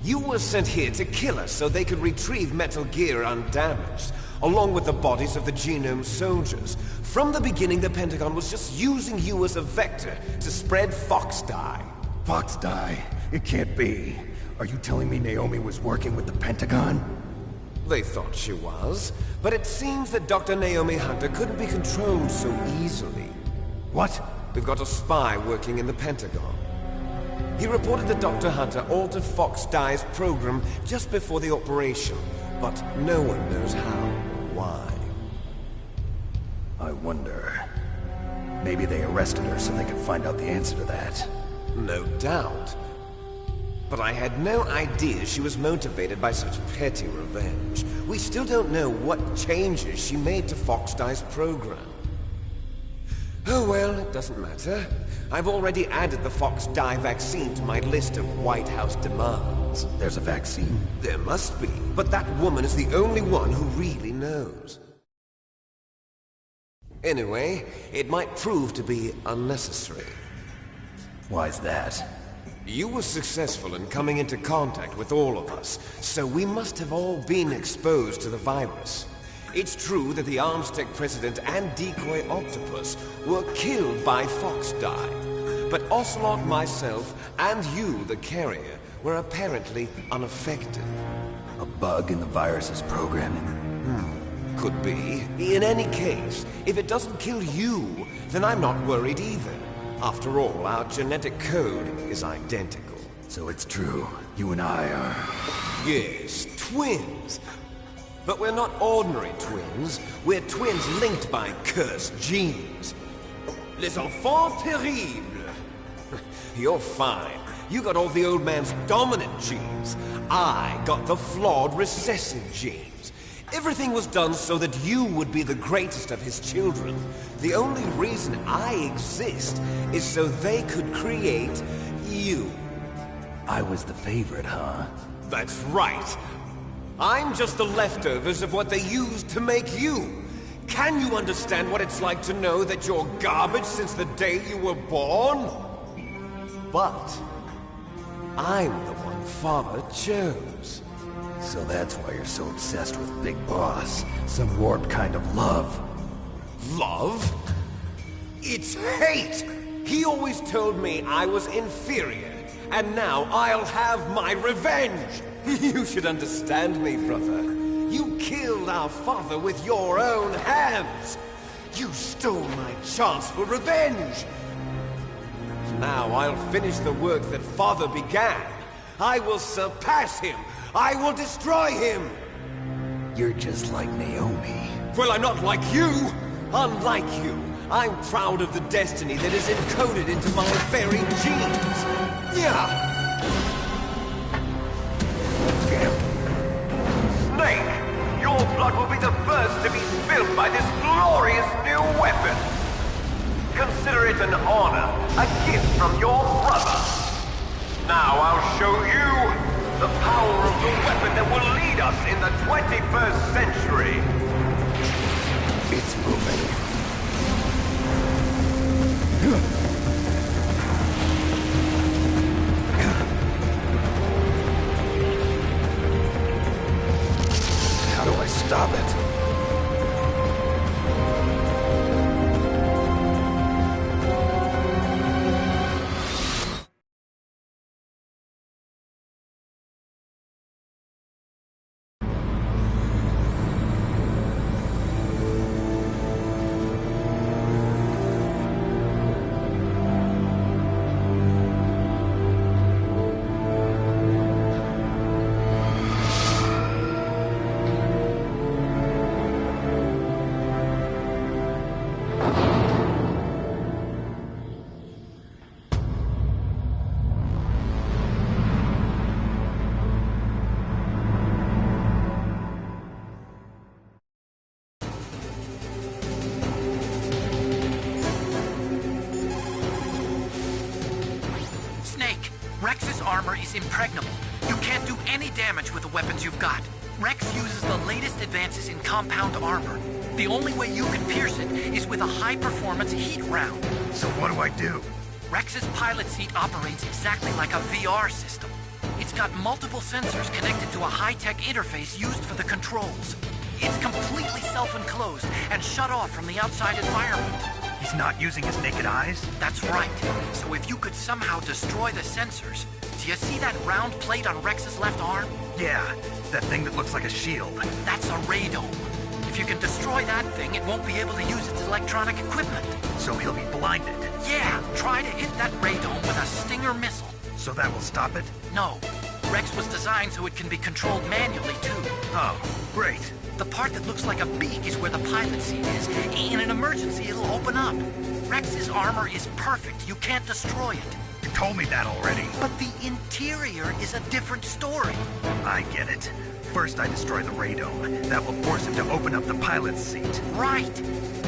You were sent here to kill us so they could retrieve Metal Gear undamaged, along with the bodies of the Genome soldiers. From the beginning, the Pentagon was just using you as a vector to spread Fox Dye. Fox Dye? It can't be. Are you telling me Naomi was working with the Pentagon? They thought she was, but it seems that Dr. Naomi Hunter couldn't be controlled so easily. What? We've got a spy working in the Pentagon. He reported that Dr. Hunter altered Fox Dye's program just before the operation, but no one knows how or why. I wonder... Maybe they arrested her so they could find out the answer to that. No doubt. But I had no idea she was motivated by such petty revenge. We still don't know what changes she made to Fox Dye's program. Oh well, it doesn't matter. I've already added the Fox Dye vaccine to my list of White House demands. There's a vaccine? There must be, but that woman is the only one who really knows. Anyway, it might prove to be unnecessary. Why's that? You were successful in coming into contact with all of us, so we must have all been exposed to the virus. It's true that the Armstech president and Decoy Octopus were killed by Fox Dye, but Ocelot, myself, and you, the carrier, were apparently unaffected. A bug in the virus's programming? Could be. In any case, if it doesn't kill you, then I'm not worried either. After all, our genetic code is identical. So it's true. You and I are... Yes, twins. But we're not ordinary twins. We're twins linked by cursed genes. Les enfants terribles. You're fine. You got all the old man's dominant genes. I got the flawed recessive genes. Everything was done so that you would be the greatest of his children. The only reason I exist is so they could create you. I was the favorite, huh? That's right. I'm just the leftovers of what they used to make you. Can you understand what it's like to know that you're garbage since the day you were born? But I'm the one Father chose. So that's why you're so obsessed with Big Boss. Some warped kind of love. Love? It's hate! He always told me I was inferior, and now I'll have my revenge! You should understand me, brother. You killed our father with your own hands! You stole my chance for revenge! Now I'll finish the work that Father began. I will surpass him! I will destroy him! You're just like Naomi. Well, I'm not like you! Unlike you, I'm proud of the destiny that is encoded into my very genes! Yeah! Snake! Your blood will be the first to be spilled by this glorious new weapon! Consider it an honor, a gift from your brother! Now I'll show you the power of the weapon that will lead us in the 21st century! It's moving. How do I stop it? Rex's armor is impregnable. You can't do any damage with the weapons you've got. Rex uses the latest advances in compound armor. The only way you can pierce it is with a high-performance heat round. So what do I do? Rex's pilot seat operates exactly like a VR system. It's got multiple sensors connected to a high-tech interface used for the controls. It's completely self-enclosed and shut off from the outside environment. He's not using his naked eyes? That's right. So if you could somehow destroy the sensors... Do you see that round plate on Rex's left arm? Yeah, that thing that looks like a shield. That's a radome. If you can destroy that thing, it won't be able to use its electronic equipment. So he'll be blinded? Yeah, try to hit that radome with a Stinger missile. So that will stop it? No. Rex was designed so it can be controlled manually, too. Oh, great. The part that looks like a beak is where the pilot seat is. In an emergency, it'll open up. Rex's armor is perfect. You can't destroy it. You told me that already. But the interior is a different story. I get it. First I destroy the radome. That will force him to open up the pilot's seat. Right.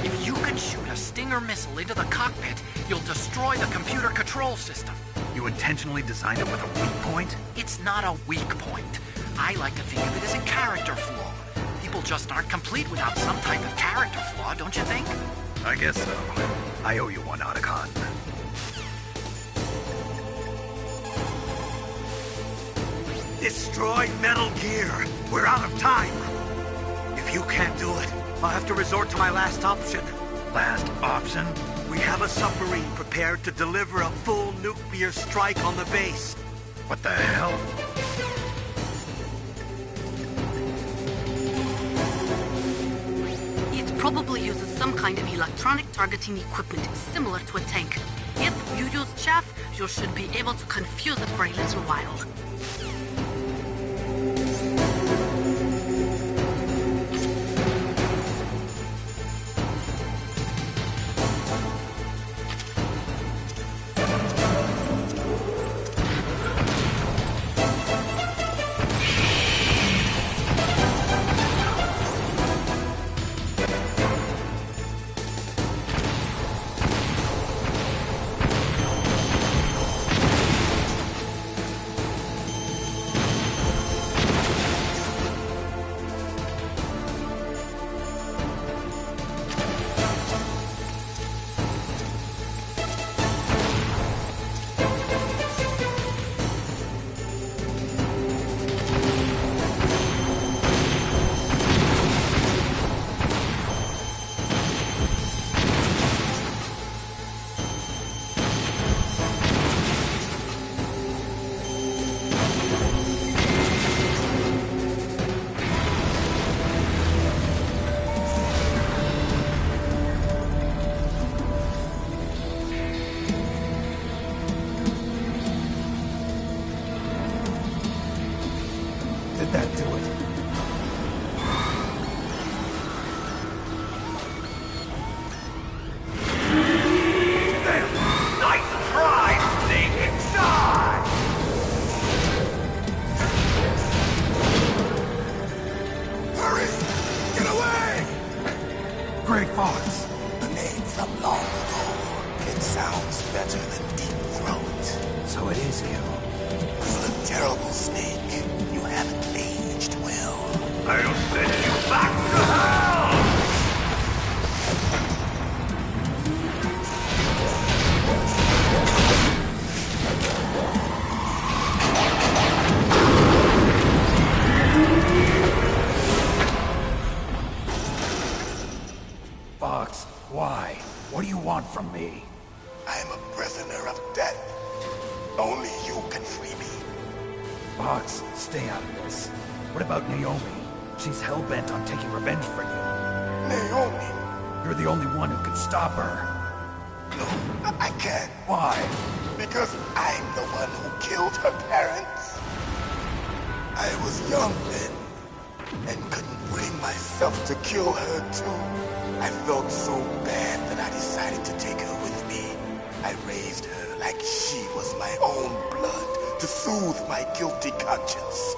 If you can shoot a Stinger missile into the cockpit, you'll destroy the computer control system. You intentionally designed it with a weak point? It's not a weak point. I like to think of it as a character flaw. People just aren't complete without some type of character flaw, don't you think? I guess so. I owe you one, Otacon. Destroy Metal Gear. We're out of time. If you can't do it, I'll have to resort to my last option. Last option? We have a submarine prepared to deliver a full nuclear strike on the base. What the hell? It probably uses some kind of electronic targeting equipment similar to a tank. If you use chaff, you should be able to confuse it for a little while. Did that do it? Damn! Nice try! Sneak inside! Hurry! Get away! Gray Fox. A name from long ago. It sounds better than Deep Throat. So it is you. You're a terrible snake. You haven't aged well. I'll send you back to hell! Fox, why? What do you want from me? I am a prisoner of death. Only you can free me. Fox, stay out of this. What about Naomi? She's hell-bent on taking revenge for you. Naomi? You're the only one who can stop her. No, I can't. Why? Because I'm the one who killed her parents. I was young then, and couldn't bring myself to kill her too. I felt so bad that I decided to take her with me. I raised her like she was my own blood to soothe my guilty conscience.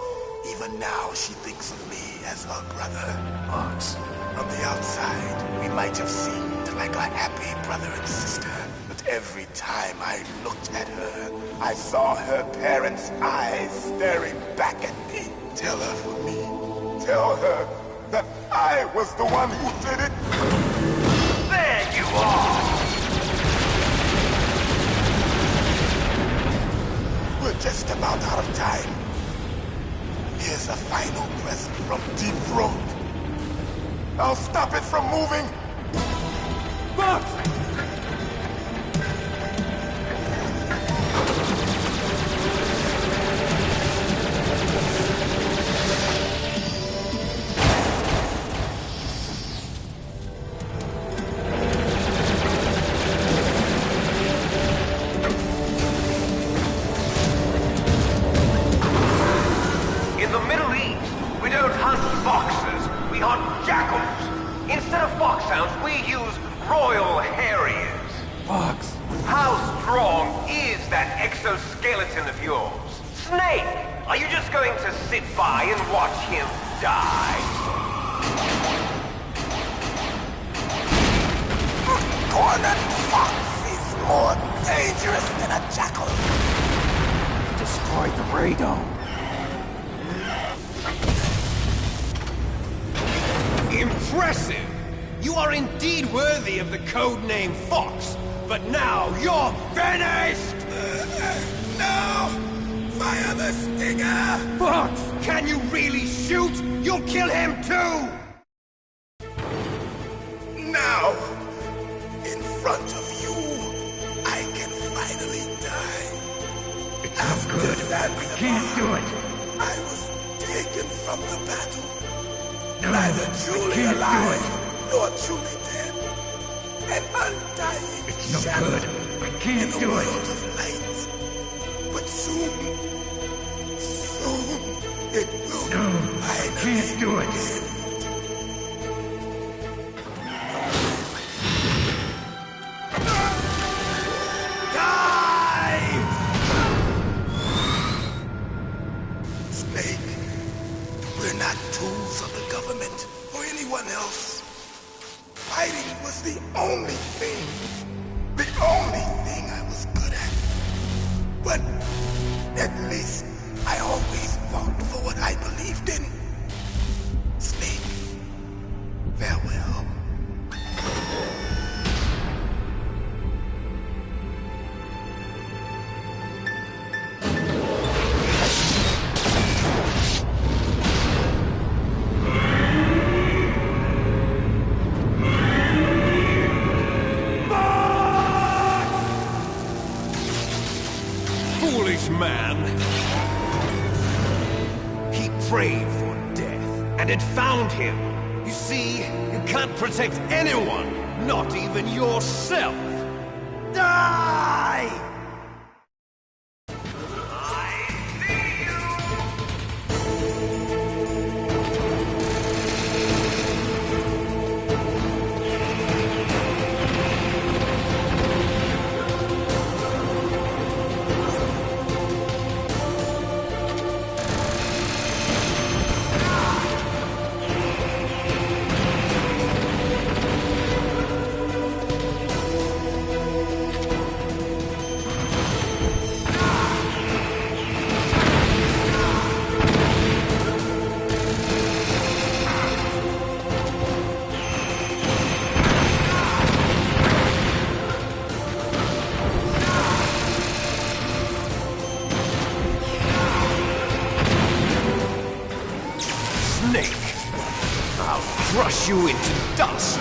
Even now, she thinks of me as her brother. Fox. From the outside, we might have seemed like a happy brother and sister. But every time I looked at her, I saw her parents' eyes staring back at me. Tell her for me. Tell her that I was the one who did it! There you are! We're just about out of time. Here's a final present from Deep Throat. I'll stop it from moving! Fox! In the Middle East, we don't hunt foxes, we hunt jackals. Instead of foxhounds, we use Royal Harriers. Fox! How strong is that exoskeleton of yours? Snake, are you just going to sit by and watch him die? Cornered fox is more dangerous than a jackal. Destroyed the radome. Impressive! You are indeed worthy of the codename Fox, but now you're finished! No! Fire the stinger! Fox! Can you really shoot? You'll kill him too! Now, in front of you, I can finally die. It's not good. We can't do it. I was taken from the battle. No, Neither truly can't do alive, nor truly dead. An undying It's no shadow good. I can't in a do world it. of light. But soon, it will No, finally can't do it. end. Snake, we're not tools of the government or anyone else. Fighting was the only thing I was good at. But at least I always fought for what I believed in. Snake, farewell. Foolish man! He prayed for death, and it found him. You see, you can't protect anyone, not even yourself. Die! Snake! I'll crush you into dust!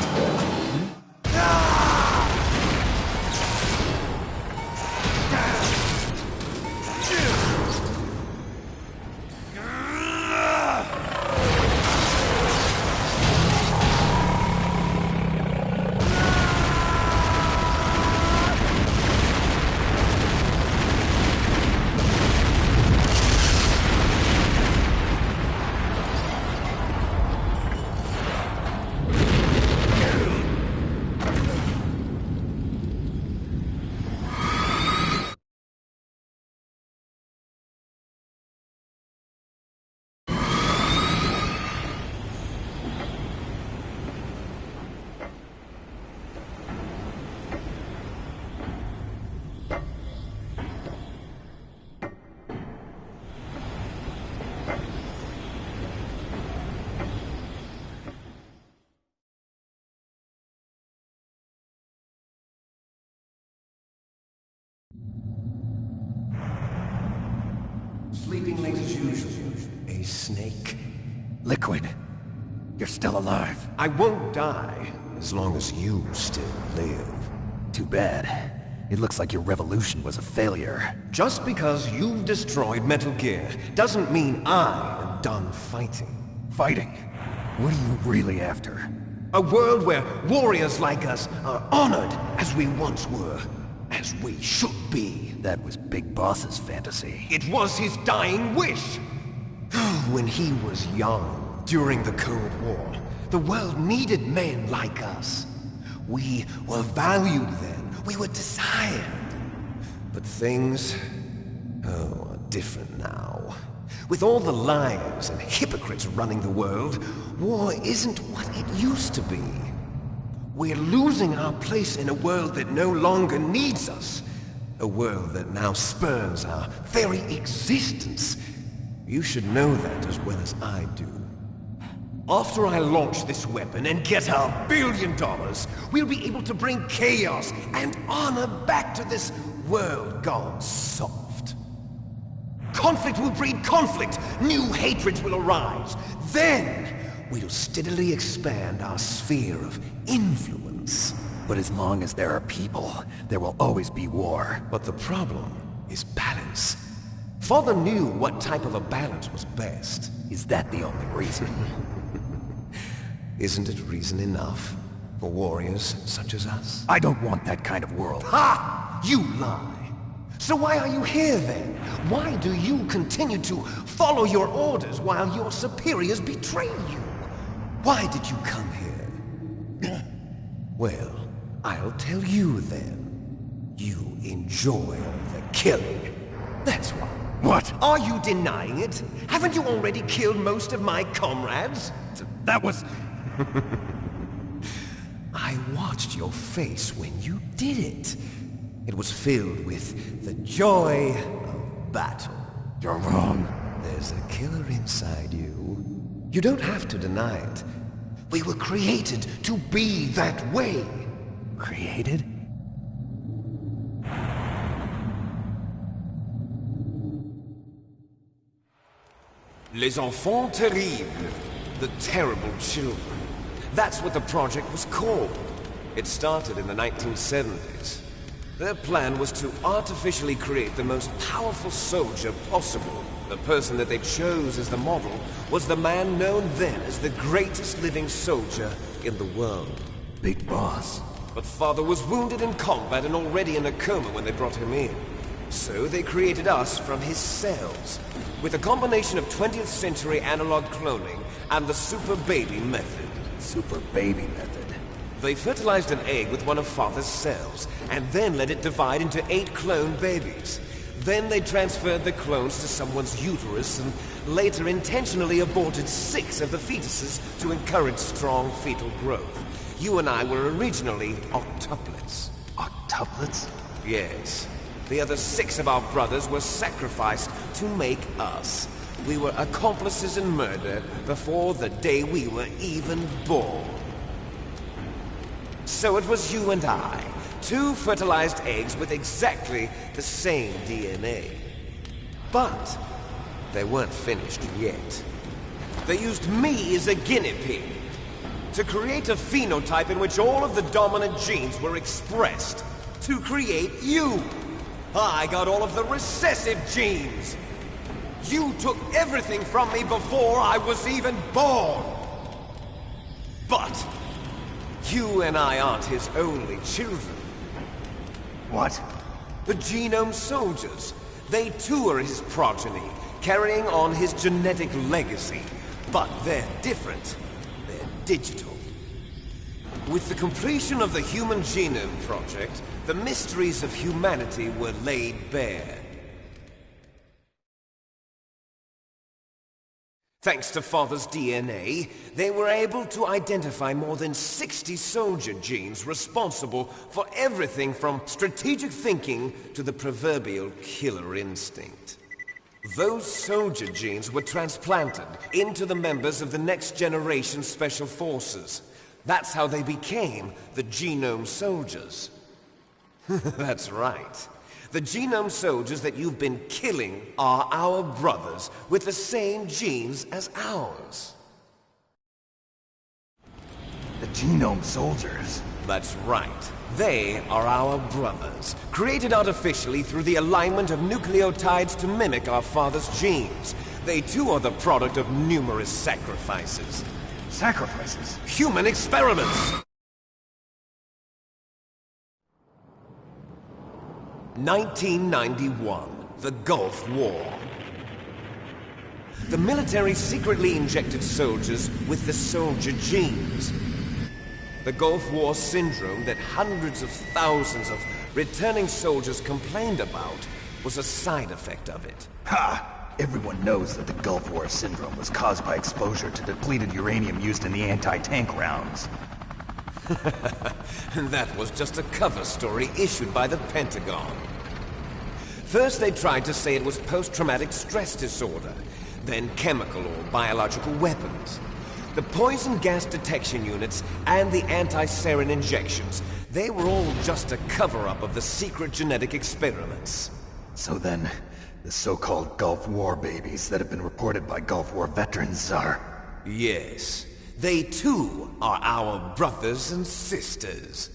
Sleeping late as usual. A snake. Liquid, you're still alive. I won't die as long as you still live. Too bad. It looks like your revolution was a failure. Just because you've destroyed Metal Gear doesn't mean I am done fighting. Fighting? What are you really after? A world where warriors like us are honored as we once were, as we should be. That was Big Boss's fantasy. It was his dying wish. When he was young, during the Cold War, the world needed men like us. We were valued then. We were desired. But things, are different now. With all the liars and hypocrites running the world, war isn't what it used to be. We're losing our place in a world that no longer needs us. A world that now spurns our very existence. You should know that as well as I do. After I launch this weapon and get our $1 billion, we'll be able to bring chaos and honor back to this world gone soft. Conflict will breed conflict. New hatreds will arise. Then, we'll steadily expand our sphere of influence. But as long as there are people, there will always be war. But the problem is balance. Father knew what type of a balance was best. Is that the only reason? Isn't it reason enough for warriors such as us? I don't want that kind of world. Ha! You lie! So why are you here then? Why do you continue to follow your orders while your superiors betray you? Why did you come here? Well, I'll tell you then. You enjoy the killing. That's why. What? Are you denying it? Haven't you already killed most of my comrades? That was... I watched your face when you did it. It was filled with the joy of battle. You're wrong. There's a killer inside you. You don't have to deny it. We were created to be that way. Created? Les enfants terribles. The terrible children. That's what the project was called. It started in the 1970s. Their plan was to artificially create the most powerful soldier possible. The person that they chose as the model was the man known then as the greatest living soldier in the world. Big Boss. But Father was wounded in combat and already in a coma when they brought him in. So they created us from his cells, with a combination of 20th century analog cloning and the Super Baby method. Super Baby method? They fertilized an egg with one of Father's cells, and then let it divide into 8 clone babies. Then they transferred the clones to someone's uterus, and later intentionally aborted 6 of the fetuses to encourage strong fetal growth. You and I were originally octuplets. Octuplets? Yes. The other 6 of our brothers were sacrificed to make us. We were accomplices in murder before the day we were even born. So it was you and I, 2 fertilized eggs with exactly the same DNA. But they weren't finished yet. They used me as a guinea pig to create a phenotype in which all of the dominant genes were expressed. To create you. I got all of the recessive genes. You took everything from me before I was even born. But you and I aren't his only children. What? The Genome Soldiers. They too are his progeny, carrying on his genetic legacy. But they're different. They're digital. With the completion of the Human Genome Project, the mysteries of humanity were laid bare. Thanks to Father's DNA, they were able to identify more than 60 soldier genes responsible for everything from strategic thinking to the proverbial killer instinct. Those soldier genes were transplanted into the members of the next generation Special Forces. That's how they became the Genome Soldiers. That's right. The genome soldiers that you've been killing are our brothers with the same genes as ours. The genome soldiers? That's right. They are our brothers, created artificially through the alignment of nucleotides to mimic our father's genes. They too are the product of numerous sacrifices. Sacrifices? Human experiments! 1991, the Gulf War. The military secretly injected soldiers with the soldier genes. The Gulf War syndrome that hundreds of thousands of returning soldiers complained about was a side effect of it. Ha! Everyone knows that the Gulf War syndrome was caused by exposure to depleted uranium used in the anti-tank rounds. That was just a cover story issued by the Pentagon. First they tried to say it was post-traumatic stress disorder, then chemical or biological weapons. The poison gas detection units and the anti-sarin injections, they were all just a cover-up of the secret genetic experiments. So then, the so-called Gulf War babies that have been reported by Gulf War veterans are... Yes. They too are our brothers and sisters.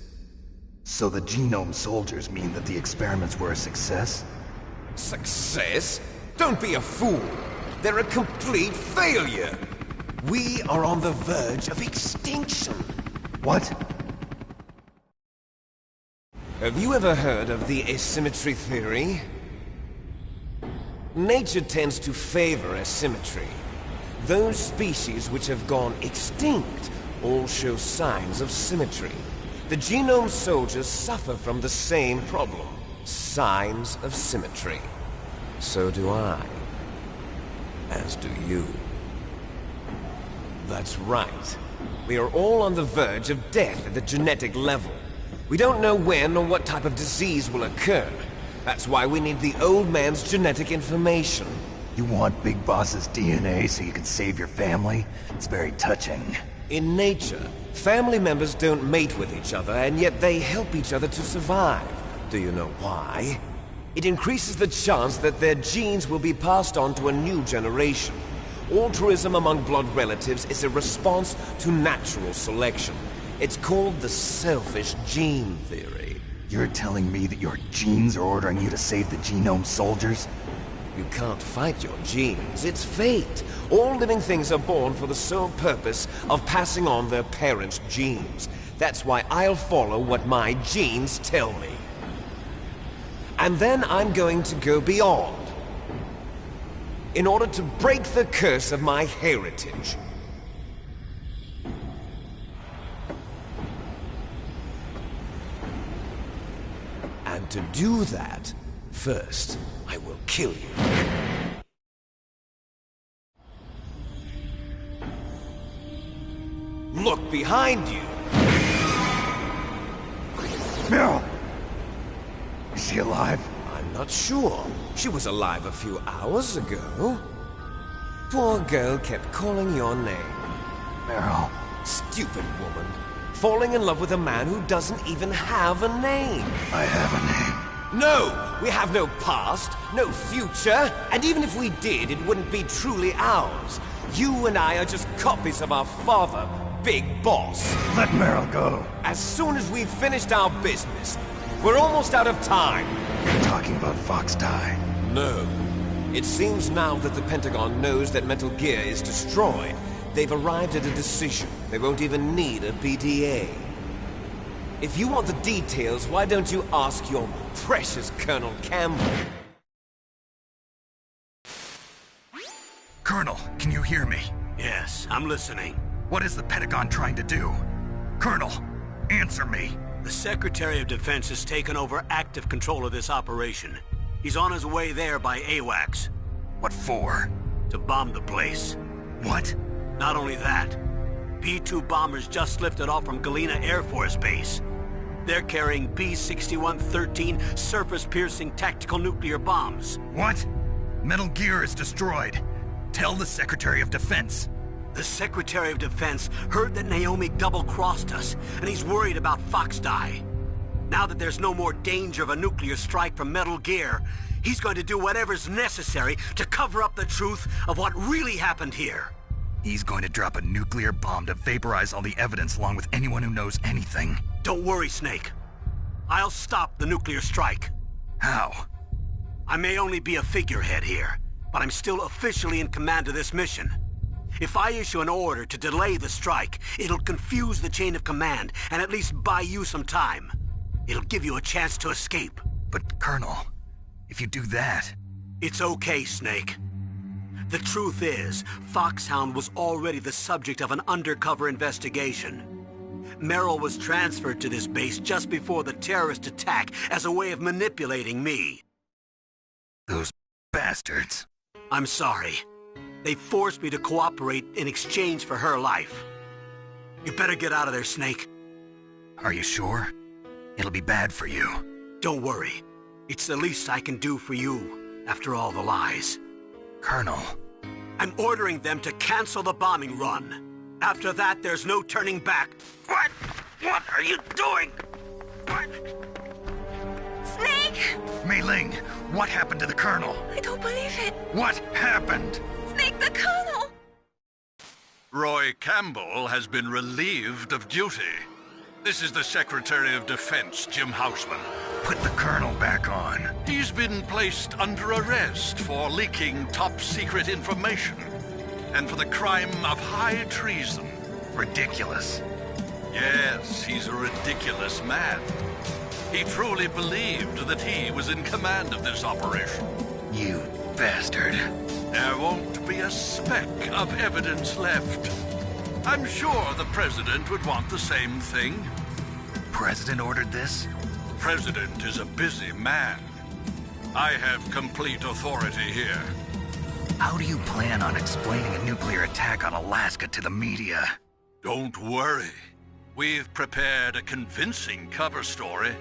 So the genome soldiers mean that the experiments were a success? Success? Don't be a fool. They're a complete failure. We are on the verge of extinction. What? Have you ever heard of the asymmetry theory? Nature tends to favor asymmetry. Those species which have gone extinct all show signs of symmetry. The genome soldiers suffer from the same problem. Signs of symmetry. So do I. As do you. That's right. We are all on the verge of death at the genetic level. We don't know when or what type of disease will occur. That's why we need the old man's genetic information. You want Big Boss's DNA so you can save your family? It's very touching. In nature, family members don't mate with each other, and yet they help each other to survive. Do you know why? It increases the chance that their genes will be passed on to a new generation. Altruism among blood relatives is a response to natural selection. It's called the selfish gene theory. You're telling me that your genes are ordering you to save the genome soldiers? You can't fight your genes. It's fate. All living things are born for the sole purpose of passing on their parents' genes. That's why I'll follow what my genes tell me. And then I'm going to go beyond. In order to break the curse of my heritage. And to do that, first, I will kill you. Look behind you! Meryl! Is she alive? I'm not sure. She was alive a few hours ago. Poor girl kept calling your name. Meryl. Stupid woman. Falling in love with a man who doesn't even have a name. I have a name. No! We have no past, no future, and even if we did, it wouldn't be truly ours. You and I are just copies of our father, Big Boss. Let Meryl go. As soon as we've finished our business, we're almost out of time. You're talking about Fox Die? No. It seems now that the Pentagon knows that Metal Gear is destroyed. They've arrived at a decision. They won't even need a PDA. If you want the details, why don't you ask your precious Colonel Campbell? Colonel, can you hear me? Yes, I'm listening. What is the Pentagon trying to do? Colonel, answer me. The Secretary of Defense has taken over active control of this operation. He's on his way there by AWACS. What for? To bomb the place. What? Not only that, B-2 bombers just lifted off from Galena Air Force Base. They're carrying B-6113 surface-piercing tactical nuclear bombs. What? Metal Gear is destroyed. Tell the Secretary of Defense. The Secretary of Defense heard that Naomi double-crossed us, and he's worried about Fox Die. Now that there's no more danger of a nuclear strike from Metal Gear, he's going to do whatever's necessary to cover up the truth of what really happened here. He's going to drop a nuclear bomb to vaporize all the evidence along with anyone who knows anything. Don't worry, Snake. I'll stop the nuclear strike. How? I may only be a figurehead here, but I'm still officially in command of this mission. If I issue an order to delay the strike, it'll confuse the chain of command and at least buy you some time. It'll give you a chance to escape. But, Colonel, if you do that... It's okay, Snake. The truth is, Foxhound was already the subject of an undercover investigation. Merrill was transferred to this base just before the terrorist attack as a way of manipulating me. Those bastards. I'm sorry. They forced me to cooperate in exchange for her life. You better get out of there, Snake. Are you sure? It'll be bad for you. Don't worry. It's the least I can do for you, after all the lies. Colonel. I'm ordering them to cancel the bombing run. After that, there's no turning back. What? What are you doing? What? Snake! Mei Ling, what happened to the Colonel? I don't believe it. What happened? Snake, the Colonel! Roy Campbell has been relieved of duty. This is the Secretary of Defense, Jim Houseman. Put the Colonel back on. He's been placed under arrest for leaking top-secret information and for the crime of high treason. Ridiculous. Yes, he's a ridiculous man. He truly believed that he was in command of this operation. You bastard. There won't be a speck of evidence left. I'm sure the President would want the same thing. President ordered this? The President is a busy man. I have complete authority here. How do you plan on explaining a nuclear attack on Alaska to the media? Don't worry. We've prepared a convincing cover story.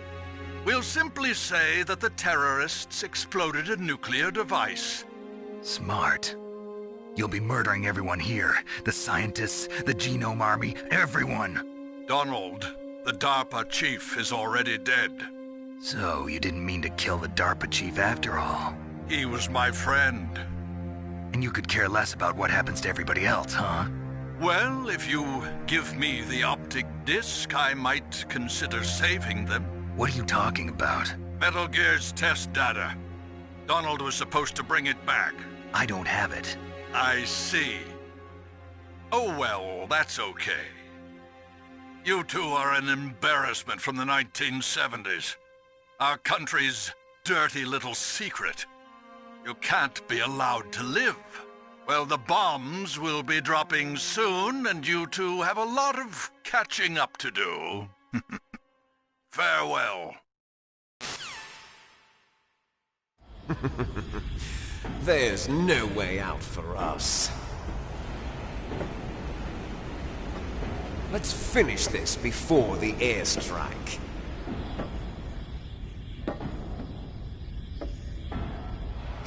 We'll simply say that the terrorists exploded a nuclear device. Smart. You'll be murdering everyone here. The scientists, the Genome Army, everyone. Donald, the DARPA chief, is already dead. So, you didn't mean to kill the DARPA chief after all? He was my friend. And you could care less about what happens to everybody else, huh? Well, if you give me the optic disc, I might consider saving them. What are you talking about? Metal Gear's test data. Donald was supposed to bring it back. I don't have it. I see. Oh well, that's okay. You two are an embarrassment from the 1970s. Our country's dirty little secret. You can't be allowed to live. Well, the bombs will be dropping soon, and you two have a lot of catching up to do. Farewell. There's no way out for us. Let's finish this before the airstrike.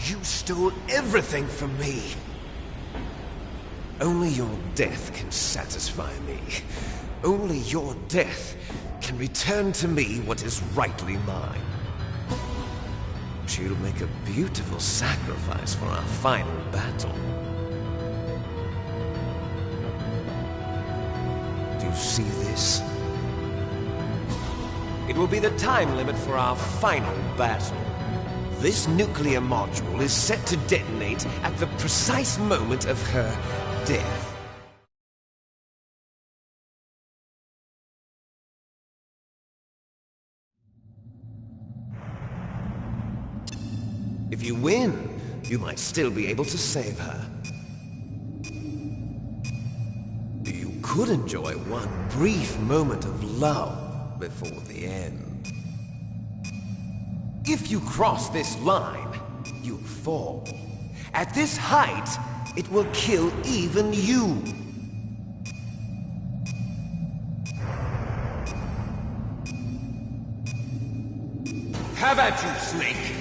You stole everything from me. Only your death can satisfy me. Only your death can return to me what is rightly mine. She'll make a beautiful sacrifice for our final battle. Do you see this? It will be the time limit for our final battle. This nuclear module is set to detonate at the precise moment of her death. If you win, you might still be able to save her. You could enjoy one brief moment of love before the end. If you cross this line, you fall. At this height, it will kill even you. Have at you, Snake!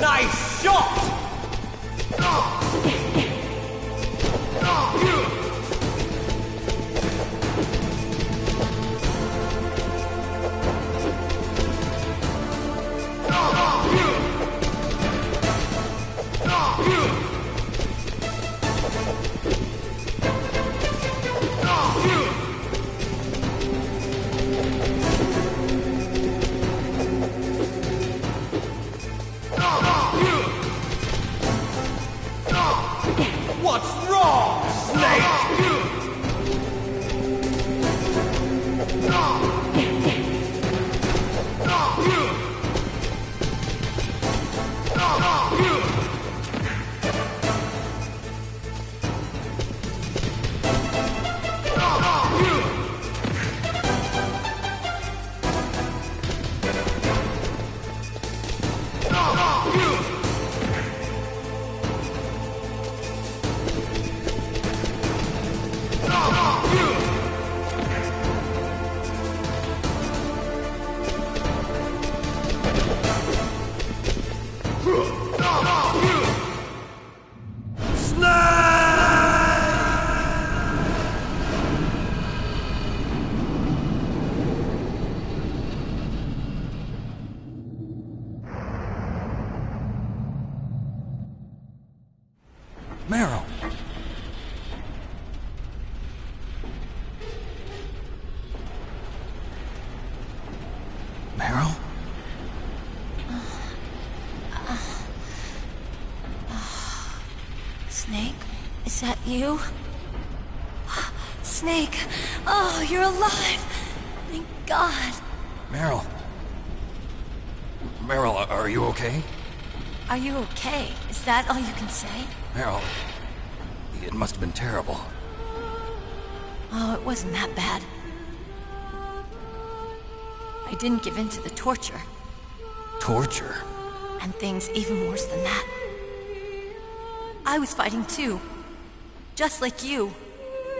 Nice shot! What's wrong, Snake? Meryl! Meryl? Snake, is that you? Snake, oh, you're alive! Thank God. Meryl? Meryl, are you okay? Are you okay? Is that all you can say? Meryl, it must have been terrible. Oh, it wasn't that bad. I didn't give in to the torture. Torture? And things even worse than that. I was fighting too. Just like you.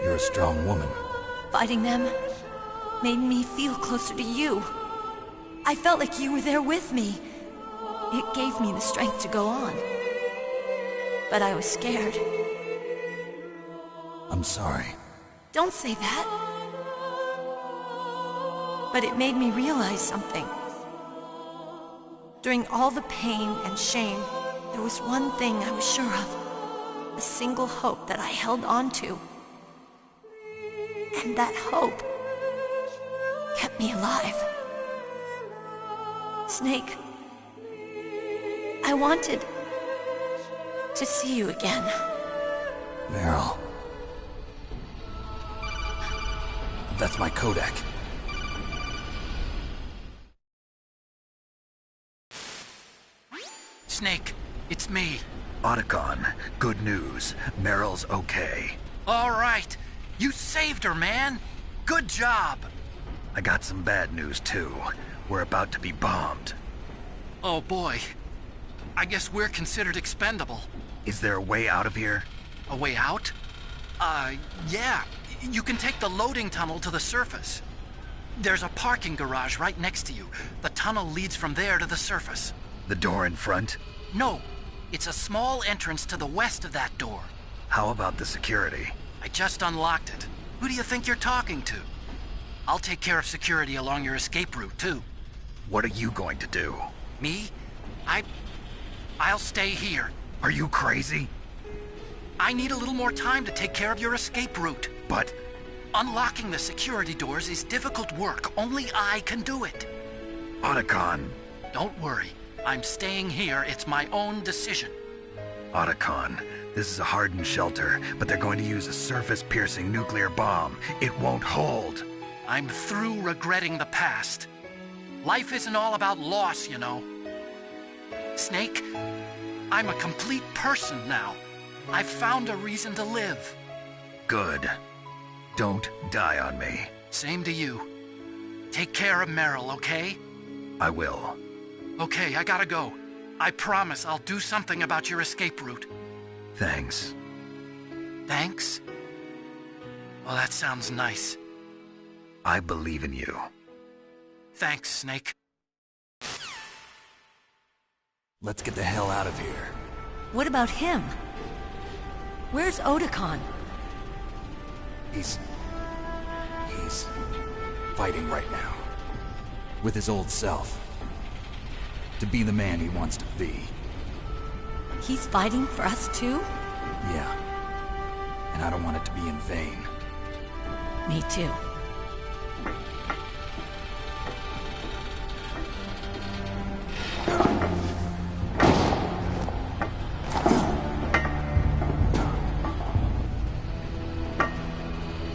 You're a strong woman. Fighting them made me feel closer to you. I felt like you were there with me. It gave me the strength to go on. But I was scared. I'm sorry. Don't say that. But it made me realize something. During all the pain and shame, there was one thing I was sure of. A single hope that I held on to. And that hope kept me alive. Snake, I wanted to see you again. Meryl. That's my Kodak. Snake, it's me. Otacon, good news. Meryl's okay. All right. You saved her, man. Good job. I got some bad news, too. We're about to be bombed. Oh, boy. I guess we're considered expendable. Is there a way out of here? A way out? Yeah. You can take the loading tunnel to the surface. There's a parking garage right next to you. The tunnel leads from there to the surface. The door in front? No. It's a small entrance to the west of that door. How about the security? I just unlocked it. Who do you think you're talking to? I'll take care of security along your escape route, too. What are you going to do? Me? I'll stay here. Are you crazy? I need a little more time to take care of your escape route. But... unlocking the security doors is difficult work. Only I can do it. Otacon. Don't worry. I'm staying here. It's my own decision. Otacon, this is a hardened shelter, but they're going to use a surface-piercing nuclear bomb. It won't hold. I'm through regretting the past. Life isn't all about loss, you know. Snake, I'm a complete person now. I've found a reason to live. Good. Don't die on me. Same to you. Take care of Meryl, okay? I will. Okay, I gotta go. I promise I'll do something about your escape route. Thanks. Thanks? Well, that sounds nice. I believe in you. Thanks, Snake. Let's get the hell out of here. What about him? Where's Otacon? He's fighting right now. With his old self. To be the man he wants to be. He's fighting for us too? Yeah. And I don't want it to be in vain. Me too.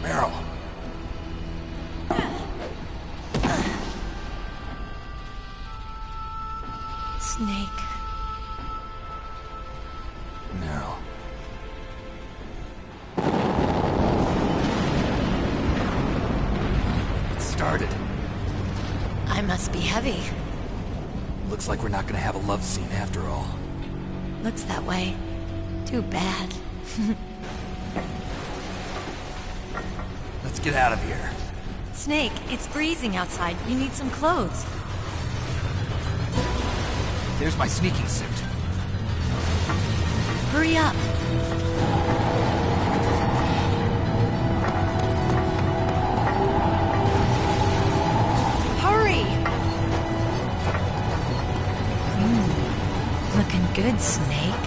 Meryl. Snake. Meryl. It started. I must be heavy. Looks like we're not gonna have a love scene after all. Looks that way. Too bad. Let's get out of here. Snake, it's freezing outside. You need some clothes. There's my sneaking suit. Hurry up. Hurry! Looking good, Snake.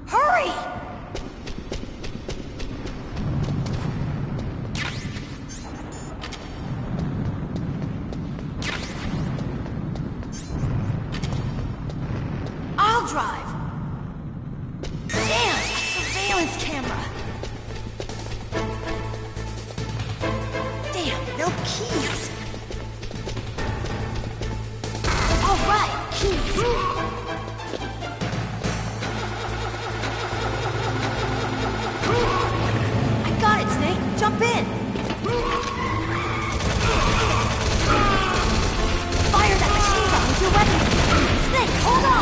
Hurry! I'll drive. Damn, a surveillance camera. Damn, no keys. All right, keys. I got it, Snake. Jump in. Fire that machine gun with your weapon. Snake, hold on.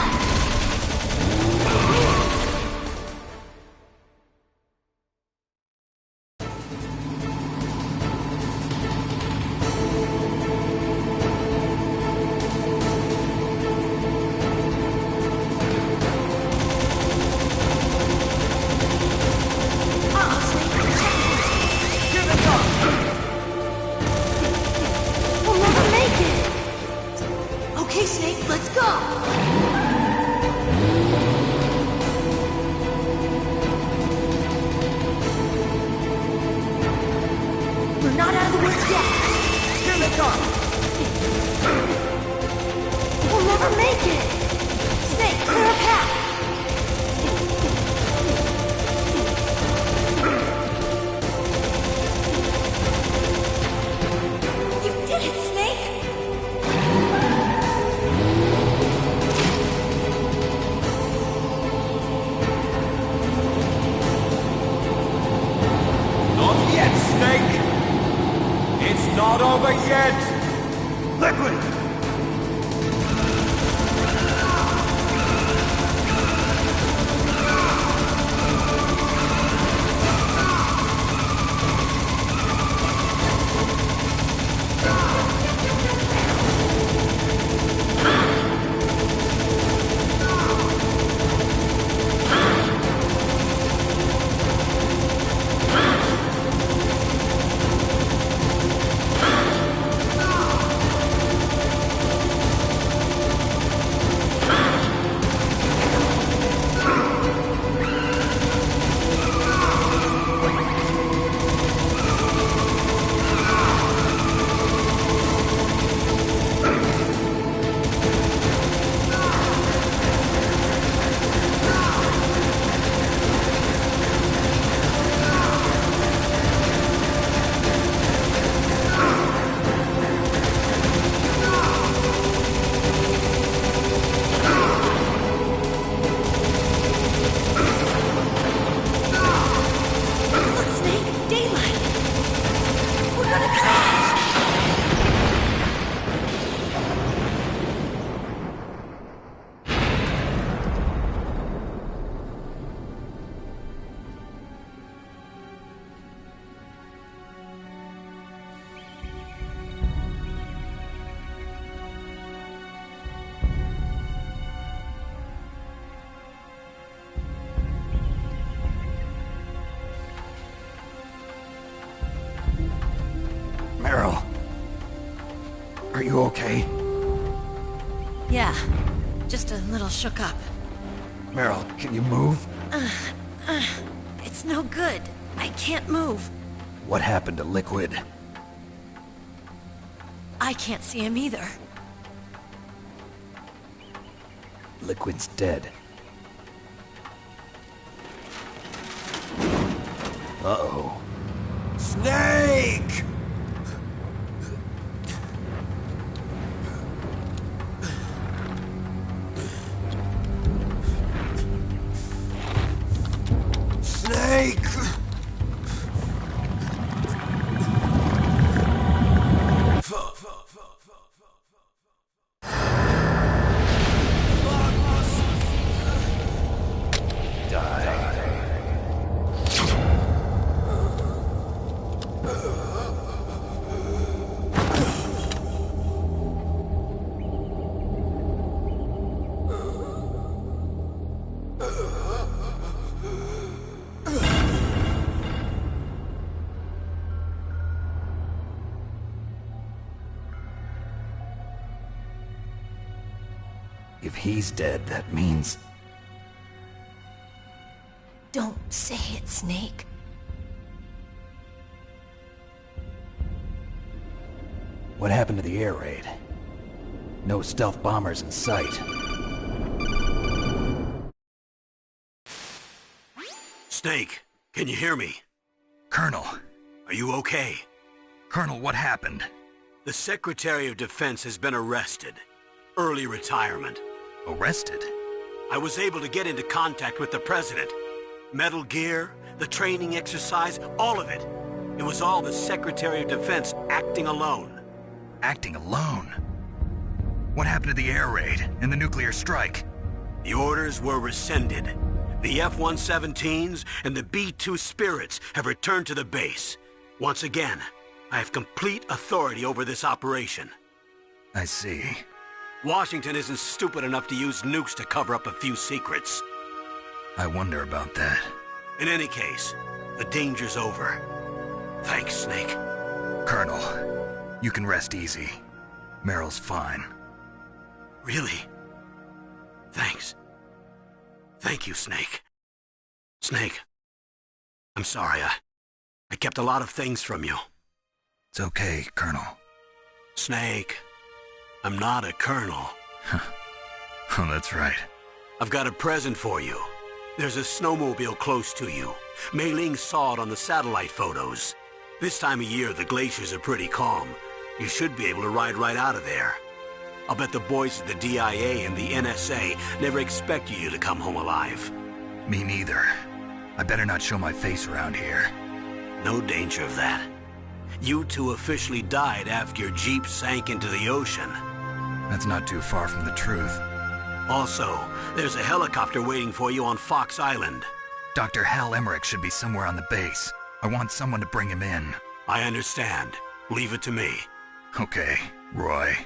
You okay? Yeah, just a little shook up. Meryl, can you move? It's no good. I can't move. What happened to Liquid? I can't see him either. Liquid's dead. Uh-oh. Snake! Snake! If he's dead, that means... Don't say it, Snake. What happened to the air raid? No stealth bombers in sight. Snake, can you hear me? Colonel. Are you okay? Colonel, what happened? The Secretary of Defense has been arrested. Early retirement. Arrested? I was able to get into contact with the President. Metal Gear, the training exercise, all of it. It was all the Secretary of Defense acting alone. Acting alone? What happened to the air raid and the nuclear strike? The orders were rescinded. The F-117s and the B-2 Spirits have returned to the base. Once again, I have complete authority over this operation. I see. Washington isn't stupid enough to use nukes to cover up a few secrets. I wonder about that. In any case, the danger's over. Thanks, Snake. Colonel, you can rest easy. Meryl's fine. Really? Thanks. Thank you, Snake. Snake, I'm sorry. I kept a lot of things from you. It's okay, Colonel. Snake, I'm not a colonel. Oh, that's right. I've got a present for you. There's a snowmobile close to you. Mei Ling saw it on the satellite photos. This time of year, the glaciers are pretty calm. You should be able to ride right out of there. I'll bet the boys at the DIA and the NSA never expected you to come home alive. Me neither. I better not show my face around here. No danger of that. You two officially died after your Jeep sank into the ocean. That's not too far from the truth. Also, there's a helicopter waiting for you on Fox Island. Dr. Hal Emmerich should be somewhere on the base. I want someone to bring him in. I understand. Leave it to me. Okay, Roy.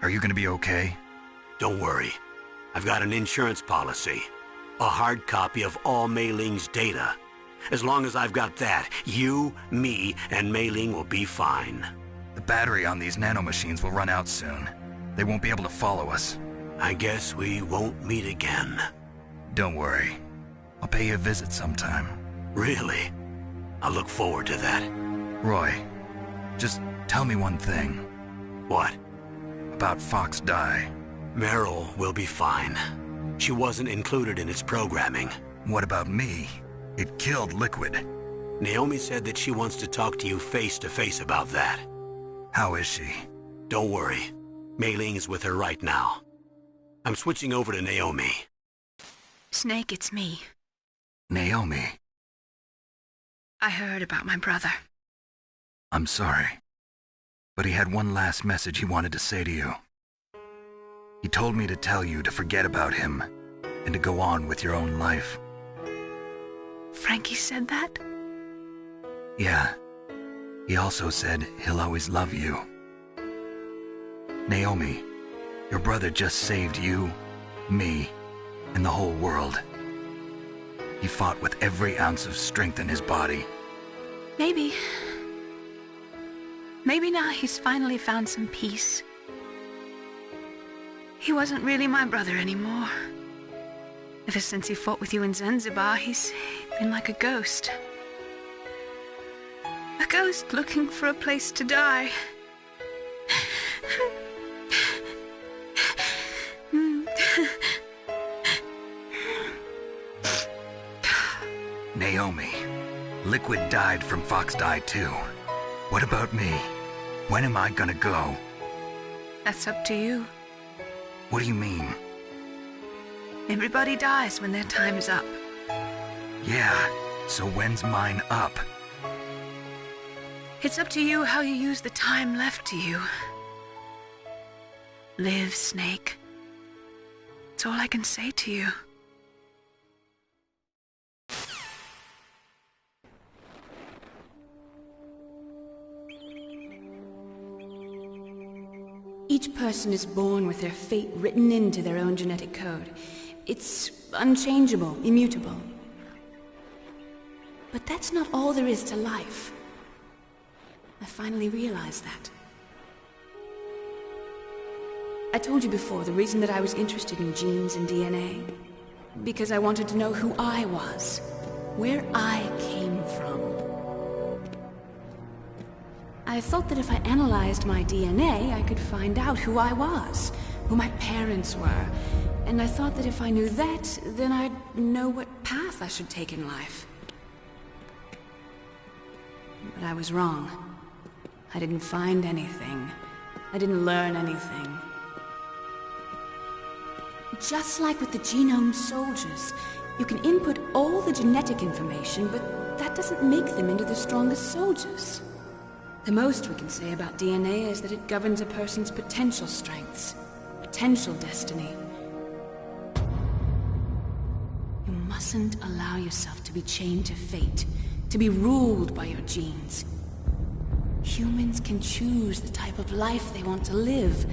Are you gonna be okay? Don't worry. I've got an insurance policy. A hard copy of all Mei Ling's data. As long as I've got that, you, me, and Mei Ling will be fine. The battery on these nanomachines will run out soon. They won't be able to follow us. I guess we won't meet again. Don't worry. I'll pay you a visit sometime. Really? I look forward to that. Roy, just tell me one thing. What? About Fox Die. Meryl will be fine. She wasn't included in its programming. What about me? It killed Liquid. Naomi said that she wants to talk to you face to face about that. How is she? Don't worry. Mei Ling is with her right now. I'm switching over to Naomi. Snake, it's me. Naomi. I heard about my brother. I'm sorry. But he had one last message he wanted to say to you. He told me to tell you to forget about him and to go on with your own life. Frankie said that? Yeah. He also said he'll always love you. Naomi, your brother just saved you, me, and the whole world. He fought with every ounce of strength in his body. Maybe now he's finally found some peace. He wasn't really my brother anymore. Ever since he fought with you in Zanzibar, he's been like a ghost. A ghost looking for a place to die. Naomi, Liquid died from Fox Die too. What about me? When am I gonna go? That's up to you. What do you mean? Everybody dies when their time's up. Yeah, so when's mine up? It's up to you how you use the time left to you. Live, Snake. That's all I can say to you. Each person is born with their fate written into their own genetic code. It's unchangeable, immutable. But that's not all there is to life. I finally realized that. I told you before the reason that I was interested in genes and DNA. Because I wanted to know who I was, where I came from. I thought that if I analyzed my DNA, I could find out who I was, who my parents were. And I thought that if I knew that, then I'd know what path I should take in life. But I was wrong. I didn't find anything. I didn't learn anything. Just like with the genome soldiers, you can input all the genetic information, but that doesn't make them into the strongest soldiers. The most we can say about DNA is that it governs a person's potential strengths, potential destiny. You mustn't allow yourself to be chained to fate, to be ruled by your genes. Humans can choose the type of life they want to live.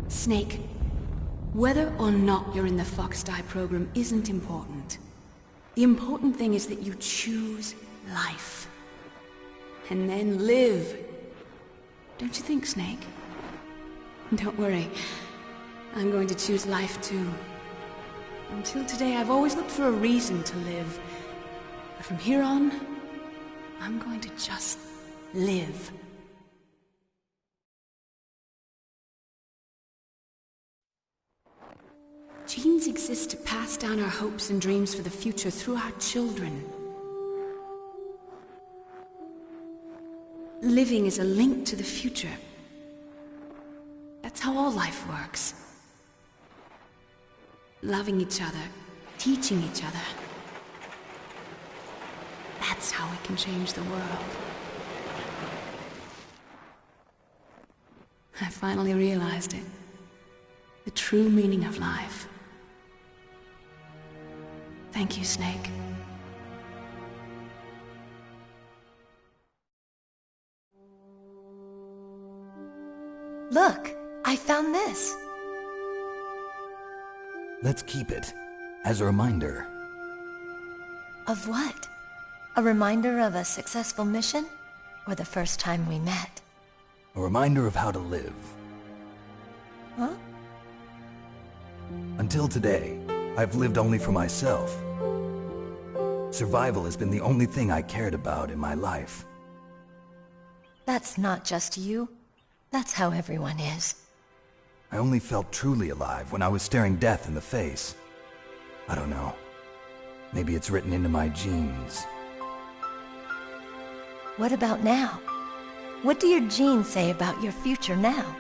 Snake, whether or not you're in the Fox Die program isn't important. The important thing is that you choose life. And then live. Don't you think, Snake? Don't worry. I'm going to choose life too. Until today, I've always looked for a reason to live. But from here on, I'm going to just live. Genes exist to pass down our hopes and dreams for the future through our children. Living is a link to the future. That's how all life works. Loving each other, teaching each other. That's how we can change the world. I finally realized it. The true meaning of life. Thank you, Snake. Look, I found this. Let's keep it as a reminder. Of what? A reminder of a successful mission? Or the first time we met? A reminder of how to live. Huh? Until today, I've lived only for myself. Survival has been the only thing I cared about in my life. That's not just you. That's how everyone is. I only felt truly alive when I was staring death in the face. I don't know. Maybe it's written into my genes. What about now? What do your genes say about your future now?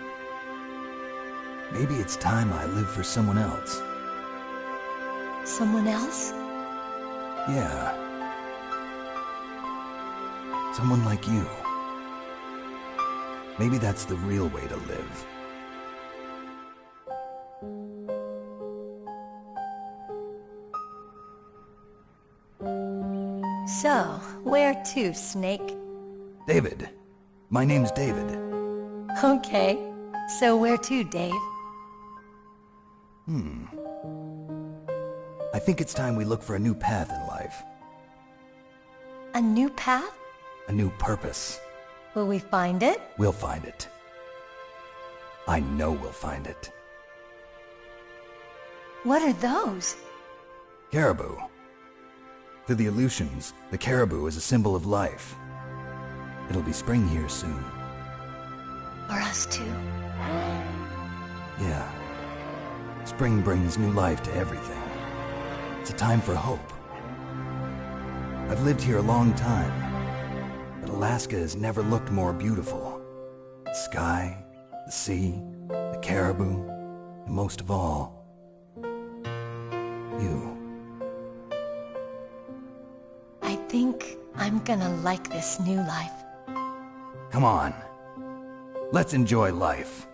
Maybe it's time I live for someone else. Someone else? Yeah. Someone like you. Maybe that's the real way to live. So, where to, Snake? David. My name's David. Okay. So where to, Dave? I think it's time we look for a new path in life. A new path? A new purpose. Will we find it? We'll find it. I know we'll find it. What are those? Caribou. To the Aleutians, the caribou is a symbol of life. It'll be spring here soon. For us too? Yeah. Spring brings new life to everything. It's a time for hope. I've lived here a long time, but Alaska has never looked more beautiful. The sky, the sea, the caribou, and most of all, you. I think I'm gonna like this new life. Come on. Let's enjoy life.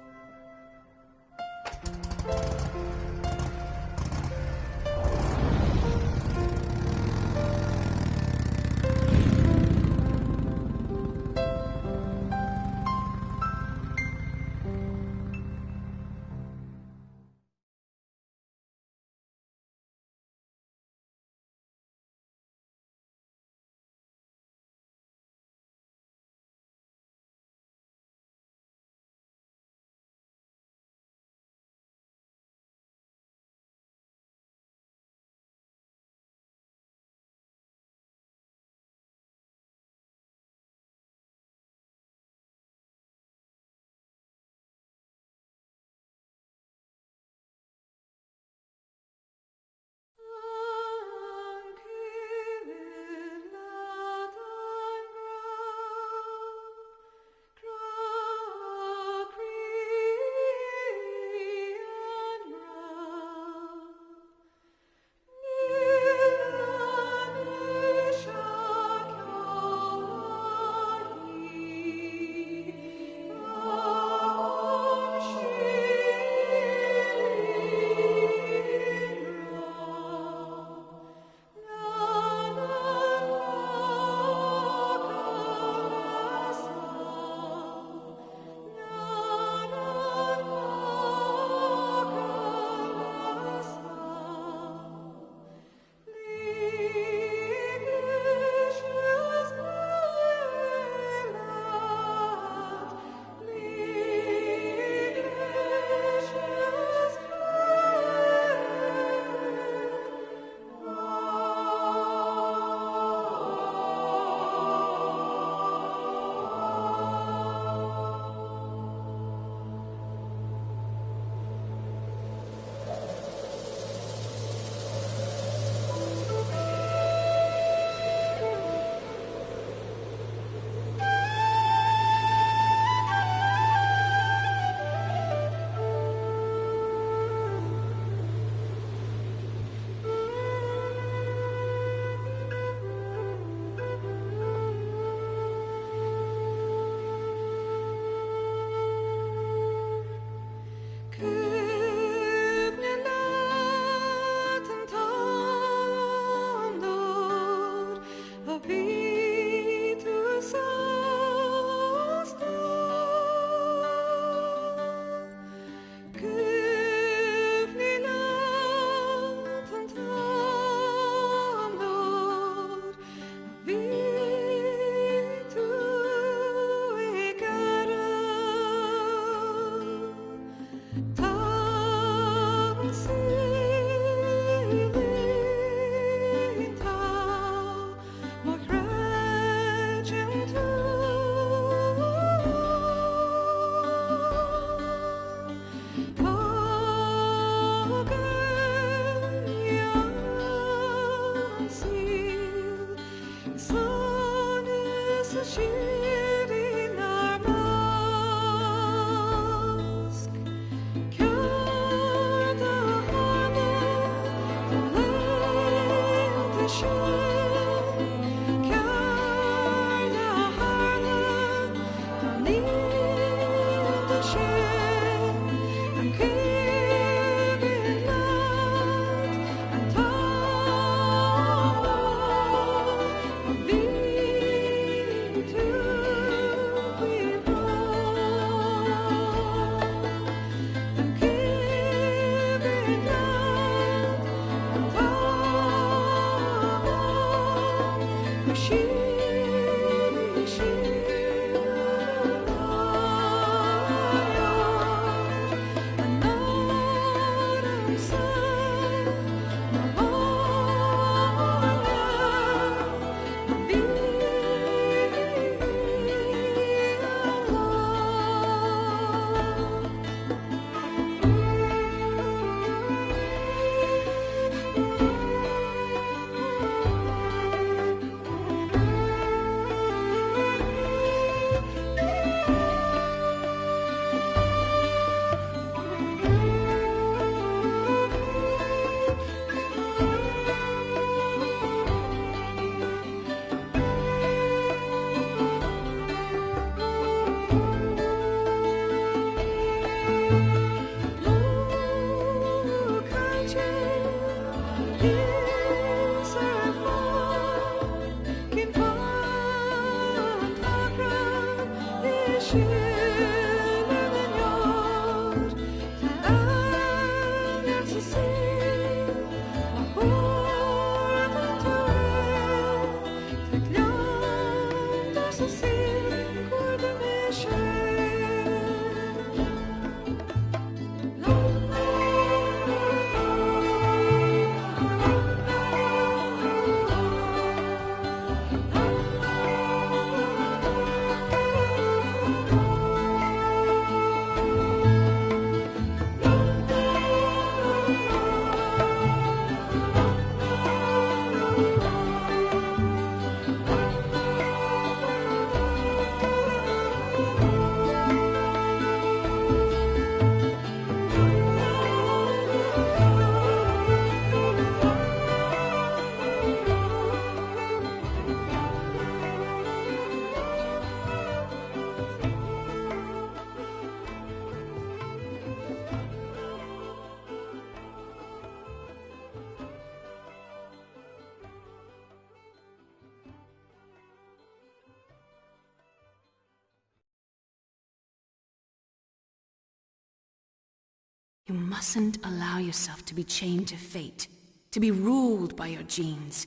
You mustn't allow yourself to be chained to fate, to be ruled by your genes.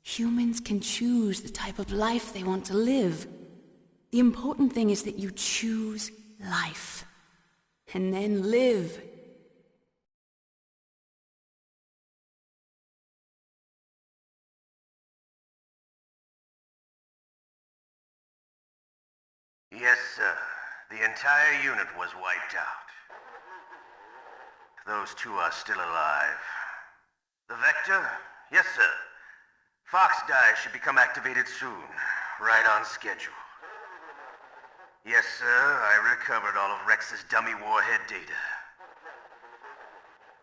Humans can choose the type of life they want to live. The important thing is that you choose life. And then live. Yes, sir. The entire unit was wiped out. Those two are still alive. The Vector? Yes, sir. Fox Die should become activated soon. Right on schedule. Yes, sir. I recovered all of Rex's dummy warhead data.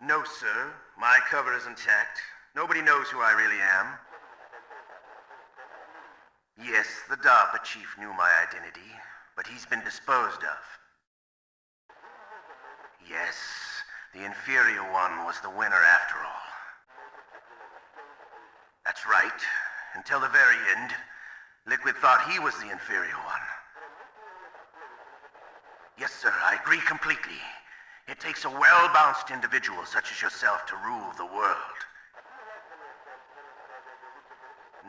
No, sir. My cover is intact. Nobody knows who I really am. Yes, the DARPA chief knew my identity, but he's been disposed of. Yes, the inferior one was the winner after all. That's right. Until the very end, Liquid thought he was the inferior one. Yes, sir, I agree completely. It takes a well-balanced individual such as yourself to rule the world.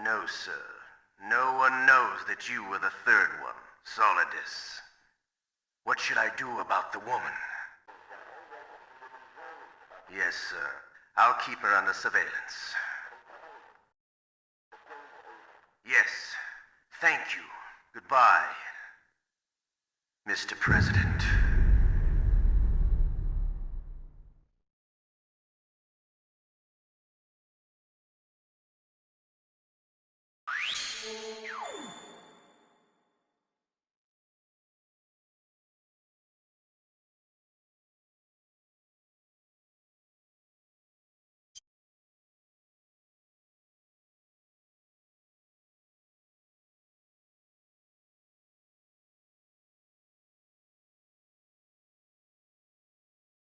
No, sir. No one knows that you were the third one, Solidus. What should I do about the woman? Yes, sir. I'll keep her under surveillance. Yes. Thank you. Goodbye, Mr. President.